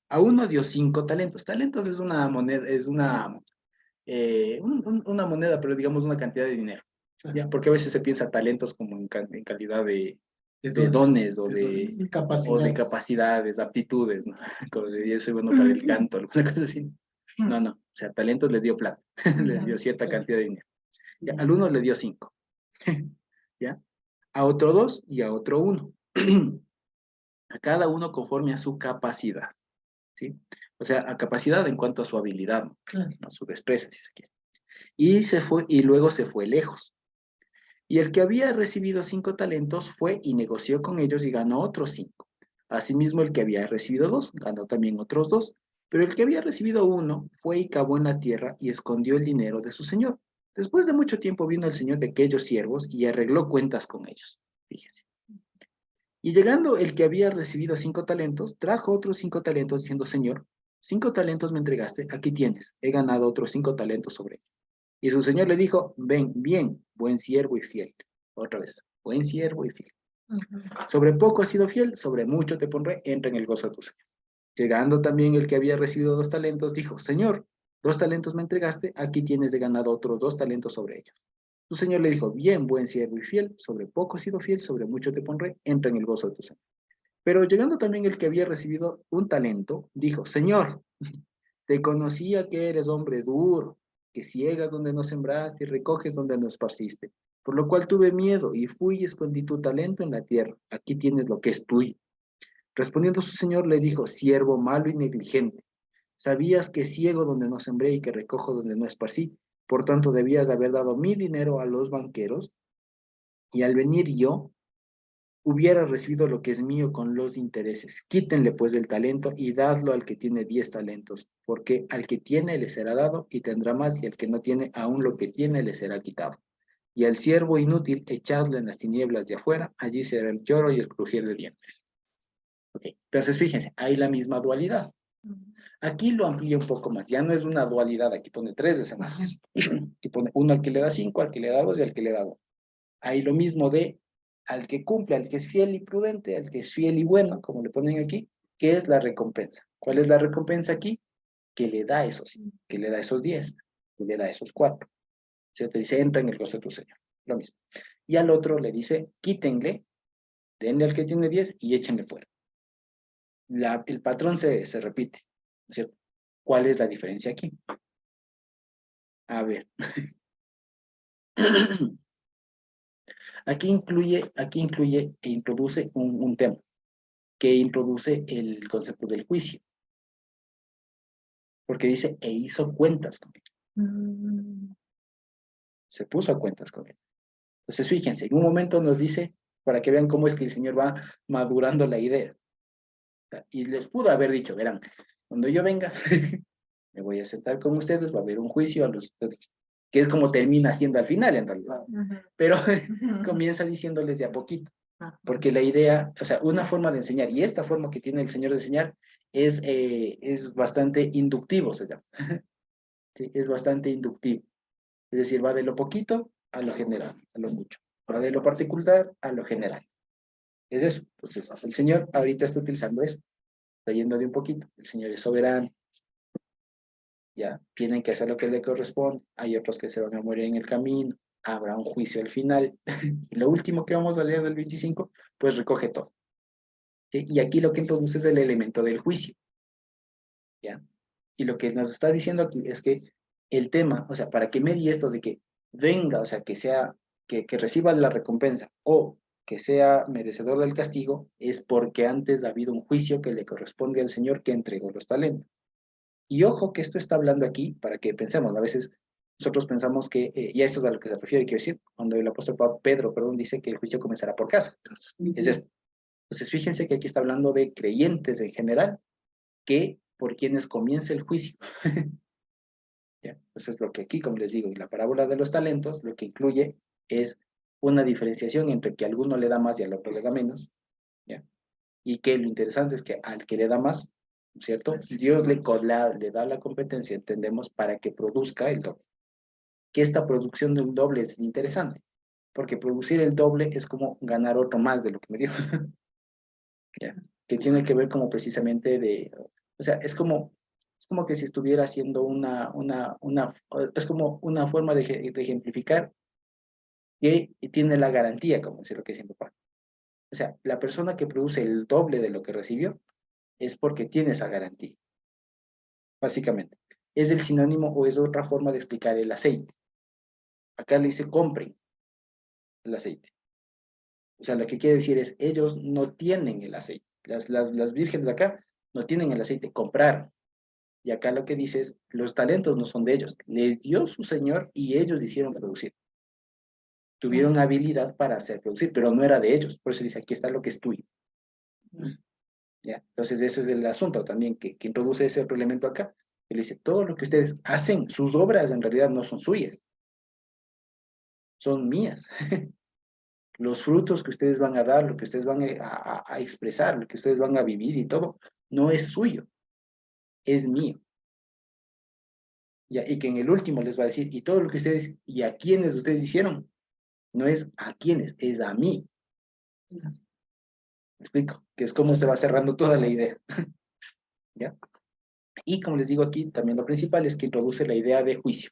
A uno dio 5 talentos. Talentos es una moneda, es una moneda, pero digamos una cantidad de dinero. ¿Ya? Porque a veces se piensa talentos como en calidad de dones o de capacidades, aptitudes, ¿no? Como de yo soy bueno para el canto, alguna cosa así. No, no, o sea, talentos le dio plata, le dio cierta cantidad de dinero. ¿Ya? Al uno le dio 5, ¿ya? A otro 2 y a otro 1. A cada uno conforme a su capacidad, ¿sí? O sea, a capacidad en cuanto a su habilidad, ¿no? A su destreza, si se quiere. Y se fue, y luego se fue lejos. Y el que había recibido 5 talentos fue y negoció con ellos y ganó otros 5. Asimismo, el que había recibido 2 ganó también otros 2. Pero el que había recibido 1 fue y cavó en la tierra y escondió el dinero de su señor. Después de mucho tiempo vino el señor de aquellos siervos y arregló cuentas con ellos. Fíjense. Y llegando el que había recibido 5 talentos, trajo otros 5 talentos diciendo, Señor, 5 talentos me entregaste, aquí tienes, he ganado otros 5 talentos sobre ellos. Y su señor le dijo, ven, bien, buen siervo y fiel. Otra vez, buen siervo y fiel. Sobre poco has sido fiel, sobre mucho te pondré, entra en el gozo de tu señor. Llegando también el que había recibido 2 talentos, dijo, Señor, 2 talentos me entregaste, aquí tienes de ganado otros 2 talentos sobre ellos. Su señor le dijo, bien, buen siervo y fiel, sobre poco has sido fiel, sobre mucho te pondré, entra en el gozo de tu señor. Pero llegando también el que había recibido 1 talento, dijo, Señor, te conocía que eres hombre duro, que ciegas donde no sembraste y recoges donde no esparciste. Por lo cual tuve miedo y fui y escondí tu talento en la tierra. Aquí tienes lo que es tuyo. Respondiendo su señor le dijo, siervo malo y negligente. Sabías que ciego donde no sembré y que recojo donde no esparcí. Por tanto, debías de haber dado mi dinero a los banqueros y al venir yo, hubiera recibido lo que es mío con los intereses. Quítenle pues del talento y dadlo al que tiene 10 talentos, porque al que tiene le será dado y tendrá más, y al que no tiene aún lo que tiene le será quitado. Y al siervo inútil echadlo en las tinieblas de afuera, allí será el lloro y el crujir de dientes. Okay. Entonces fíjense, hay la misma dualidad. Aquí lo amplía un poco más, ya no es una dualidad, aquí pone 3 escenarios. Aquí pone uno al que le da 5, al que le da 2 y al que le da 1. Hay lo mismo de al que cumple, al que es fiel y prudente, al que es fiel y bueno, como le ponen aquí, que es la recompensa. ¿Cuál es la recompensa aquí? Que le da esos, que le da esos 10, que le da esos 4. Se te dice, entra en el gozo de tu Señor. Lo mismo. Y al otro le dice, quítenle, denle al que tiene 10 y échenle fuera. El patrón se repite, ¿no es cierto? ¿Cuál es la diferencia aquí? A ver. Aquí incluye e introduce un tema que introduce el concepto del juicio. Porque dice, e hizo cuentas con él. Se puso a cuentas con él. Entonces, fíjense, en un momento nos dice, para que vean cómo es que el Señor va madurando la idea. Y les pudo haber dicho, verán, cuando yo venga, me voy a sentar con ustedes, va a haber un juicio a los, que es como termina siendo al final en realidad. Pero comienza diciéndoles de a poquito. Porque la idea, o sea, una forma de enseñar, y esta forma que tiene el Señor de enseñar, es bastante inductivo, se llama. Sí, es bastante inductivo. Es decir, va de lo poquito a lo general, a lo mucho. Va de lo particular a lo general. Es eso. Entonces, el Señor ahorita está utilizando eso. Está yendo de un poquito. El Señor es soberano. Ya, tienen que hacer lo que le corresponde. Hay otros que se van a morir en el camino. Habrá un juicio al final. Y lo último que vamos a leer del 25, pues recoge todo. ¿Sí? Y aquí lo que introduce es el elemento del juicio. ¿Ya? Y lo que nos está diciendo aquí es que el tema, o sea, para que medie esto de que venga, o sea, que sea, que reciba la recompensa o que sea merecedor del castigo, es porque antes ha habido un juicio que le corresponde al Señor que entregó los talentos. Y ojo que esto está hablando aquí para que pensemos, a veces nosotros pensamos que, y a esto es a lo que se refiere, quiero decir, cuando el apóstol Pedro, dice que el juicio comenzará por casa. Es esto. Entonces, fíjense que aquí está hablando de creyentes en general, que por quienes comienza el juicio. ¿Ya? Entonces, lo que aquí, como les digo, en la parábola de los talentos, lo que incluye es una diferenciación entre que a alguno le da más y al otro le da menos, ¿ya? Y que lo interesante es que al que le da más, ¿cierto? Dios le da la competencia, entendemos, para que produzca el doble. Que esta producción de un doble es interesante, porque producir el doble es como ganar otro más de lo que me dio. ¿Ya? Que tiene que ver como precisamente o sea, es como que si estuviera haciendo es como una forma de ejemplificar que tiene la garantía, como decir lo que dice mi papá. O sea, la persona que produce el doble de lo que recibió es porque tiene esa garantía, básicamente. Es el sinónimo o es otra forma de explicar el aceite. Acá le dice compren el aceite. O sea, lo que quiere decir es, ellos no tienen el aceite. Las vírgenes de acá no tienen el aceite, compraron. Y acá lo que dice es, los talentos no son de ellos, les dio su Señor y ellos hicieron producir. Tuvieron habilidad para hacer producir, pero no era de ellos. Por eso dice, aquí está lo que es tuyo. ¿Ya? Entonces, eso es el asunto también, que introduce ese otro elemento acá. Él dice, todo lo que ustedes hacen, sus obras en realidad no son suyas, son mías. Los frutos que ustedes van a dar, lo que ustedes van a expresar, lo que ustedes van a vivir y todo, no es suyo, es mío. Ya, y que en el último les va a decir, y todo lo que ustedes, y a quienes ustedes hicieron, no es a quienes, es a mí. ¿Me explico? Que es como se va cerrando toda la idea. ¿Ya? Y como les digo aquí, también lo principal es que introduce la idea de juicio.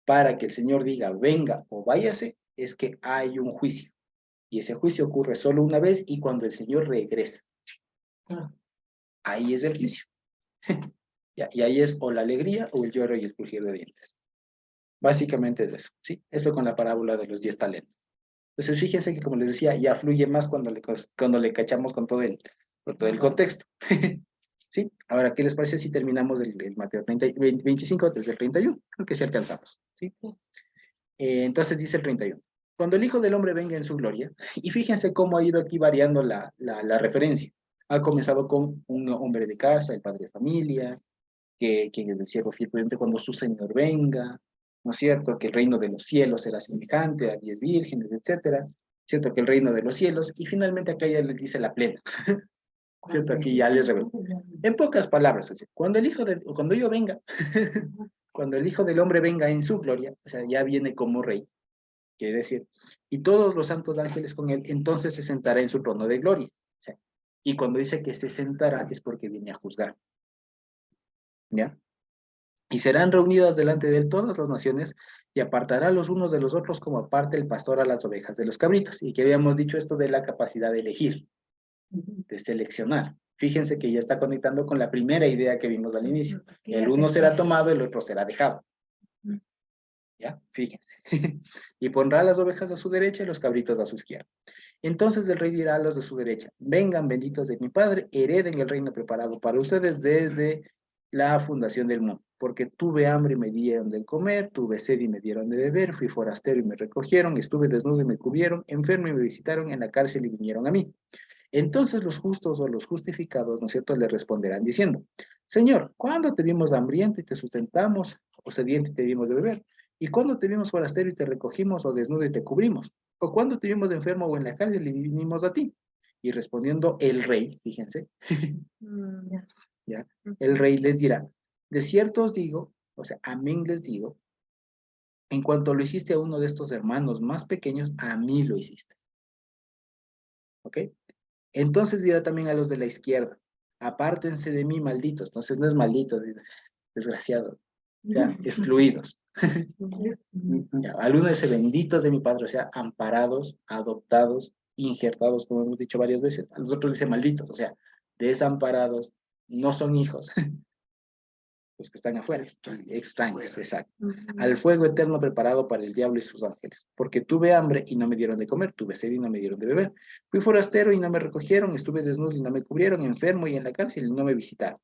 Para que el Señor diga, venga o váyase, es que hay un juicio. Y ese juicio ocurre solo una vez y cuando el Señor regresa. Ahí es el juicio. ¿Ya? Y ahí es o la alegría o el lloro y el crujir de dientes. Básicamente es eso, ¿sí? Eso con la parábola de los 10 talentos. Entonces, fíjense que, como les decía, ya fluye más cuando le cachamos con todo el contexto. ¿Sí? Ahora, ¿qué les parece si terminamos el Mateo 25 desde el 31? Creo que sí alcanzamos, ¿sí? Entonces dice el 31. Cuando el Hijo del Hombre venga en su gloria, y fíjense cómo ha ido aquí variando la referencia. Ha comenzado con un hombre de casa, el padre de familia, quien es el siervo fiel prudente cuando su Señor venga, ¿no es cierto? Que el reino de los cielos será semejante a 10 vírgenes, etcétera, ¿cierto? Que el reino de los cielos, y finalmente acá ya les dice la plena, ¿cierto? Aquí ya les revelo. En pocas palabras, cuando yo venga, cuando el Hijo del Hombre venga en su gloria, o sea, ya viene como rey, quiere decir, y todos los santos ángeles con él, entonces se sentará en su trono de gloria. O sea, y cuando dice que se sentará es porque viene a juzgar. ¿Ya? Y serán reunidas delante de él todas las naciones y apartará los unos de los otros como aparte el pastor a las ovejas de los cabritos. Y que habíamos dicho esto de la capacidad de elegir, de seleccionar. Fíjense que ya está conectando con la primera idea que vimos al inicio. El uno será tomado, el otro será dejado. ¿Ya? Fíjense. Y pondrá las ovejas a su derecha y los cabritos a su izquierda. Entonces el rey dirá a los de su derecha, vengan benditos de mi Padre, hereden el reino preparado para ustedes desde la fundación del mundo. Porque tuve hambre y me dieron de comer, tuve sed y me dieron de beber, fui forastero y me recogieron, estuve desnudo y me cubrieron, enfermo y me visitaron, en la cárcel y vinieron a mí. Entonces los justos o los justificados, ¿no es cierto?, le responderán diciendo, Señor, ¿cuándo te vimos hambriento y te sustentamos, o sediento y te dimos de beber? ¿Y cuándo te vimos forastero y te recogimos, o desnudo y te cubrimos? ¿O cuándo te vimos enfermo o en la cárcel y vinimos a ti? Y respondiendo el rey, fíjense, ¿ya? El rey les dirá, de cierto os digo, o sea, amén les digo, en cuanto lo hiciste a uno de estos hermanos más pequeños, a mí lo hiciste. ¿Ok? Entonces dirá también a los de la izquierda, apártense de mí, malditos. Entonces no es malditos, desgraciados, o sea, excluidos. Ya, algunos dice benditos de mi Padre, o sea, amparados, adoptados, injertados, como hemos dicho varias veces. A los otros dice malditos, o sea, desamparados, no son hijos, los que están afuera, extraños, exacto. Al fuego eterno preparado para el diablo y sus ángeles. Porque tuve hambre y no me dieron de comer, tuve sed y no me dieron de beber. Fui forastero y no me recogieron, estuve desnudo y no me cubrieron, enfermo y en la cárcel y no me visitaron.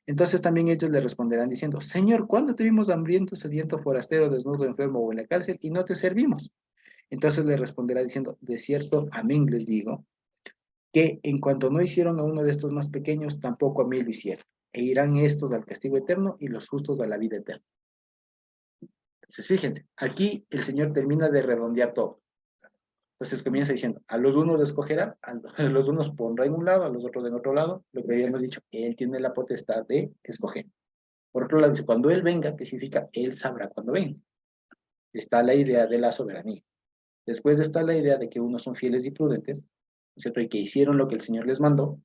Entonces también ellos le responderán diciendo, Señor, ¿cuándo te vimos hambriento, sediento, forastero, desnudo, enfermo o en la cárcel y no te servimos? Entonces le responderá diciendo, de cierto, amén les digo, que en cuanto no hicieron a uno de estos más pequeños, tampoco a mí lo hicieron. E irán estos al castigo eterno y los justos a la vida eterna. Entonces, fíjense, aquí el Señor termina de redondear todo. Entonces comienza diciendo, a los unos escogerá, a los unos pondrá en un lado, a los otros en otro lado, lo que habíamos dicho, Él tiene la potestad de escoger. Por otro lado, dice, cuando Él venga, que significa, Él sabrá cuando venga. Está la idea de la soberanía. Después está la idea de que unos son fieles y prudentes, ¿no es cierto? Y que hicieron lo que el Señor les mandó,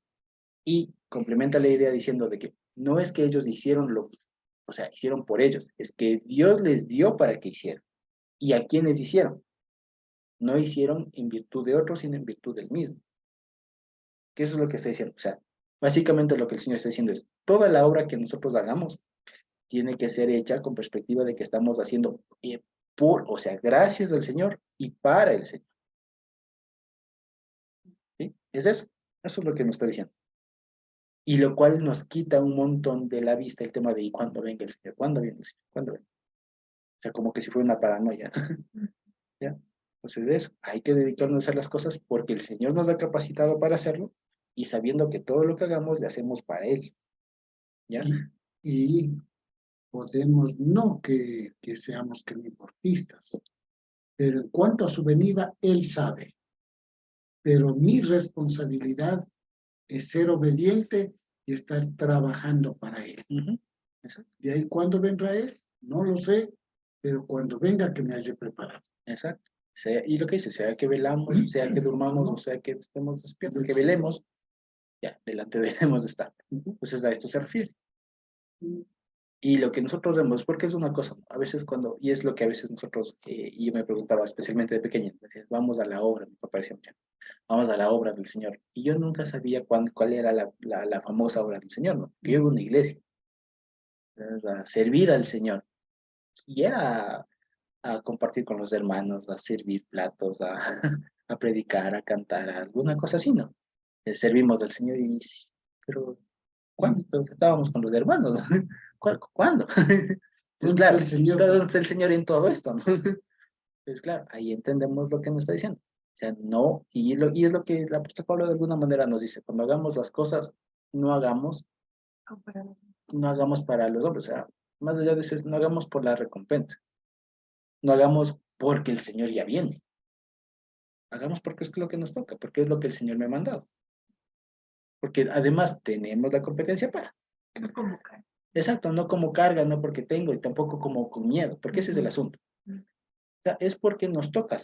y complementa la idea diciendo de que no es que ellos hicieron o sea, hicieron por ellos, es que Dios les dio para que hicieran. ¿Y a quiénes hicieron? No hicieron en virtud de otros, sino en virtud del mismo. ¿Qué eso es lo que está diciendo? O sea, básicamente lo que el Señor está diciendo es, toda la obra que nosotros hagamos tiene que ser hecha con perspectiva de que estamos haciendo o sea, gracias al Señor y para el Señor. ¿Sí? Es eso. Eso es lo que nos está diciendo. Y lo cual nos quita un montón de la vista el tema de ¿y cuándo venga el Señor? ¿Cuándo viene el Señor? ¿Cuándo viene? O sea, como que si fuera una paranoia. ¿Ya? Entonces de eso, hay que dedicarnos a hacer las cosas porque el Señor nos ha capacitado para hacerlo y sabiendo que todo lo que hagamos le hacemos para Él. ¿Ya? Y podemos, no que seamos creniportistas, pero en cuanto a su venida, Él sabe. Pero mi responsabilidad es ser obediente y estar trabajando para Él. De ahí, ¿cuándo vendrá Él? No lo sé, pero cuando venga que me haya preparado. Exacto. Y lo que dice, sea que velamos, sea que durmamos, o sea que estemos despiertos, que velemos, ya, delante de él hemos de estar. Entonces a esto se refiere. Y lo que nosotros vemos, porque es una cosa, a veces cuando, y es lo que a veces nosotros, y yo me preguntaba especialmente de pequeño, decía, vamos a la obra, mi papá decía mucho, vamos a la obra del Señor. Y yo nunca sabía cuál era la famosa obra del Señor, ¿no? Yo iba a una iglesia, a servir al Señor. Y era a compartir con los hermanos, a servir platos, a predicar, a cantar, a alguna cosa así, ¿no? Servimos al Señor y, pero, ¿cuándo estábamos con los hermanos? ¿Cuándo? Pues ¿Dónde claro, está el Señor? ¿dónde está el Señor en todo esto, no? Pues claro, ahí entendemos lo que nos está diciendo. O sea, no, y es lo que el apóstol Pablo de alguna manera nos dice, cuando hagamos las cosas, no hagamos para los hombres, o sea, más allá de eso, no hagamos por la recompensa, no hagamos porque el Señor ya viene, hagamos porque es lo que nos toca, porque es lo que el Señor me ha mandado, porque además tenemos la competencia para. No como carne. Exacto, no como carga, no porque tengo, y tampoco como con miedo, porque ese es el asunto. O sea, es porque nos toca,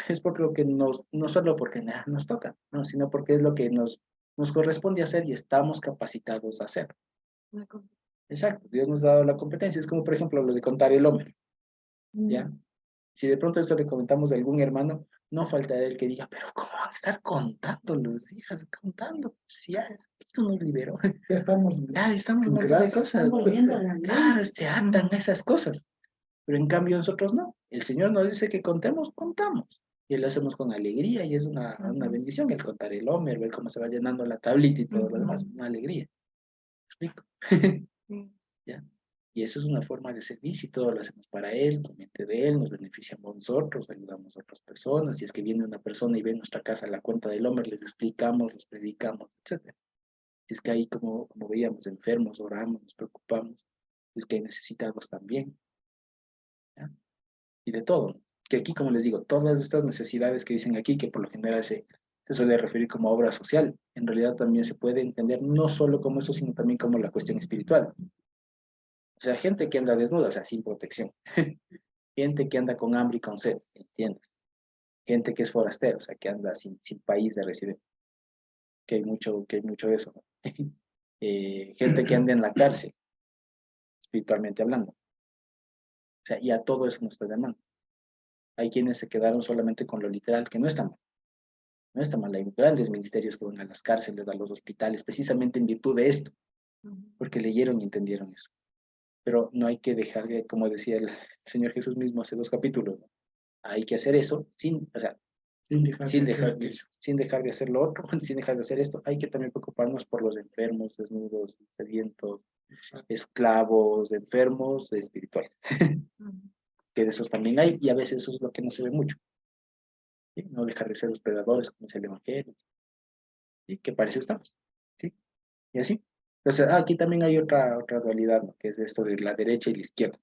es porque lo que no solo porque nos toca, no, sino porque es lo que nos corresponde hacer y estamos capacitados a hacer. Exacto, Dios nos ha dado la competencia, es como por ejemplo lo de contar el hombre, ¿ya? Si de pronto esto le comentamos a algún hermano, no faltará el que diga, pero ¿cómo van a estar contando los días? Contando, pues ya, esto nos liberó. Ya estamos Un montón de cosas. Estamos viendo la ley. Claro, se atan a esas cosas. Pero en cambio nosotros no. El Señor nos dice que contemos, contamos. Y lo hacemos con alegría y es una bendición el contar el hombre, ver cómo se va llenando la tablita y todo lo demás. Una alegría. ¿Me explico? ¿ya? Y eso es una forma de servicio y todo lo hacemos para Él, con mente de Él, nos beneficiamos nosotros, ayudamos a otras personas. Si es que viene una persona y ve nuestra casa a la cuenta del hombre, les explicamos, les predicamos, etc. Si es que hay, como veíamos, enfermos, oramos, nos preocupamos. Si es que hay necesitados también, ¿ya? Y de todo. Que aquí, como les digo, todas estas necesidades que dicen aquí, que por lo general se suele referir como obra social, en realidad también se puede entender no solo como eso, sino también como la cuestión espiritual. O sea, gente que anda desnuda, o sea, sin protección. Gente que anda con hambre y con sed, ¿entiendes? Gente que es forastera, o sea, que anda sin país de residencia, que hay mucho de eso, ¿no? Gente que anda en la cárcel, espiritualmente hablando. O sea, y a todo eso nos está llamando. Hay quienes se quedaron solamente con lo literal, que no está mal. No está mal. Hay grandes ministerios que van a las cárceles, a los hospitales, precisamente en virtud de esto, porque leyeron y entendieron eso. Pero no hay que dejar de, como decía el Señor Jesús mismo hace 2 capítulos, ¿no? Hay que hacer eso o sea, sin dejar de hacer lo otro, sin dejar de hacer esto. Hay que también preocuparnos por los enfermos, desnudos, sedientos, esclavos, enfermos espirituales. Que de esos también hay, y a veces eso es lo que no se ve mucho. ¿Sí? No dejar de ser hospedadores, como dice el Evangelio, ¿sí? Que para eso estamos. ¿Sí? Y así. Entonces, aquí también hay otra dualidad, ¿no? Que es esto de la derecha y la izquierda.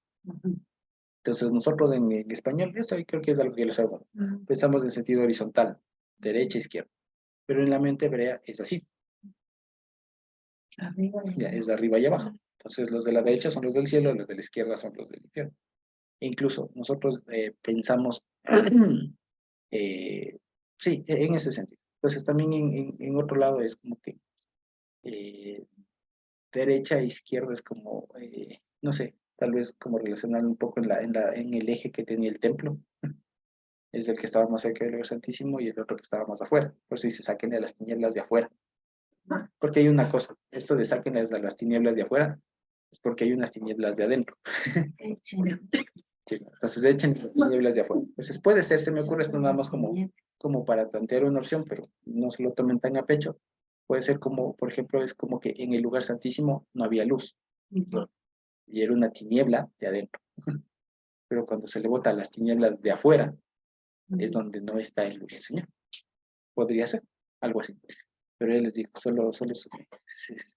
Entonces, nosotros en español, eso creo que es algo que lo sabemos. Pensamos en sentido horizontal, derecha, izquierda. Pero en la mente hebrea es así. Arriba y Ya, es de arriba y abajo. Entonces, los de la derecha son los del cielo, los de la izquierda son los del infierno. E incluso nosotros pensamos, sí, en ese sentido. Entonces, también en otro lado es como que eh, derecha e izquierda es como, no sé, tal vez como relacionar un poco en el eje que tenía el templo. Es el que estaba más cerca del lugar santísimo y el otro que estaba más afuera. Por eso dice, saquen de las tinieblas de afuera. Porque hay una cosa, esto de saquen de las tinieblas de afuera, es porque hay unas tinieblas de adentro. Sí, entonces echen las tinieblas de afuera. Entonces puede ser, se me ocurre esto nada más como para tantear una opción, pero no se lo tomen tan a pecho. Puede ser como, por ejemplo, es como que en el lugar santísimo no había luz, y era una tiniebla de adentro. Pero cuando se le bota las tinieblas de afuera, es donde no está el luz del Señor. Podría ser, algo así. Pero ya les digo, solo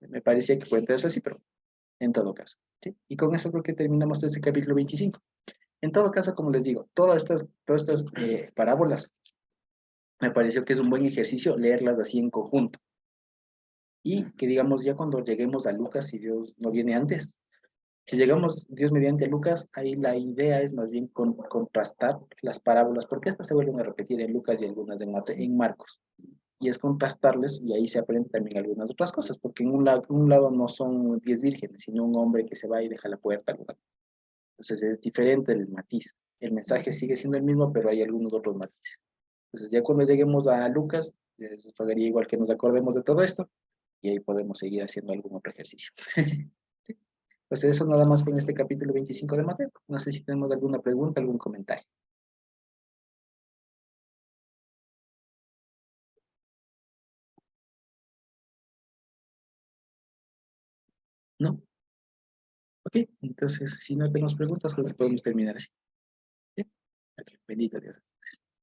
me parecía que puede entenderse así, pero en todo caso. ¿Sí? Y con eso creo que terminamos este capítulo 25. En todo caso, como les digo, todas estas parábolas, me pareció que es un buen ejercicio leerlas así en conjunto. Y que digamos, ya cuando lleguemos a Lucas, si Dios no viene antes, si llegamos, Dios mediante a Lucas, ahí la idea es más bien contrastar las parábolas, porque estas se vuelven a repetir en Lucas y algunas en Marcos. Y es contrastarles y ahí se aprenden también algunas otras cosas, porque en un lado no son 10 vírgenes, sino un hombre que se va y deja la puerta. Entonces es diferente el matiz. El mensaje sigue siendo el mismo, pero hay algunos otros matices. Entonces ya cuando lleguemos a Lucas, nos pagaría igual que nos acordemos de todo esto y ahí podemos seguir haciendo algún otro ejercicio. ¿Sí? Pues eso nada más con este capítulo 25 de Mateo. No sé si tenemos alguna pregunta, algún comentario. ¿No? Ok, entonces si no tenemos preguntas, pues podemos terminar así. ¿Sí? Ok, bendito Dios.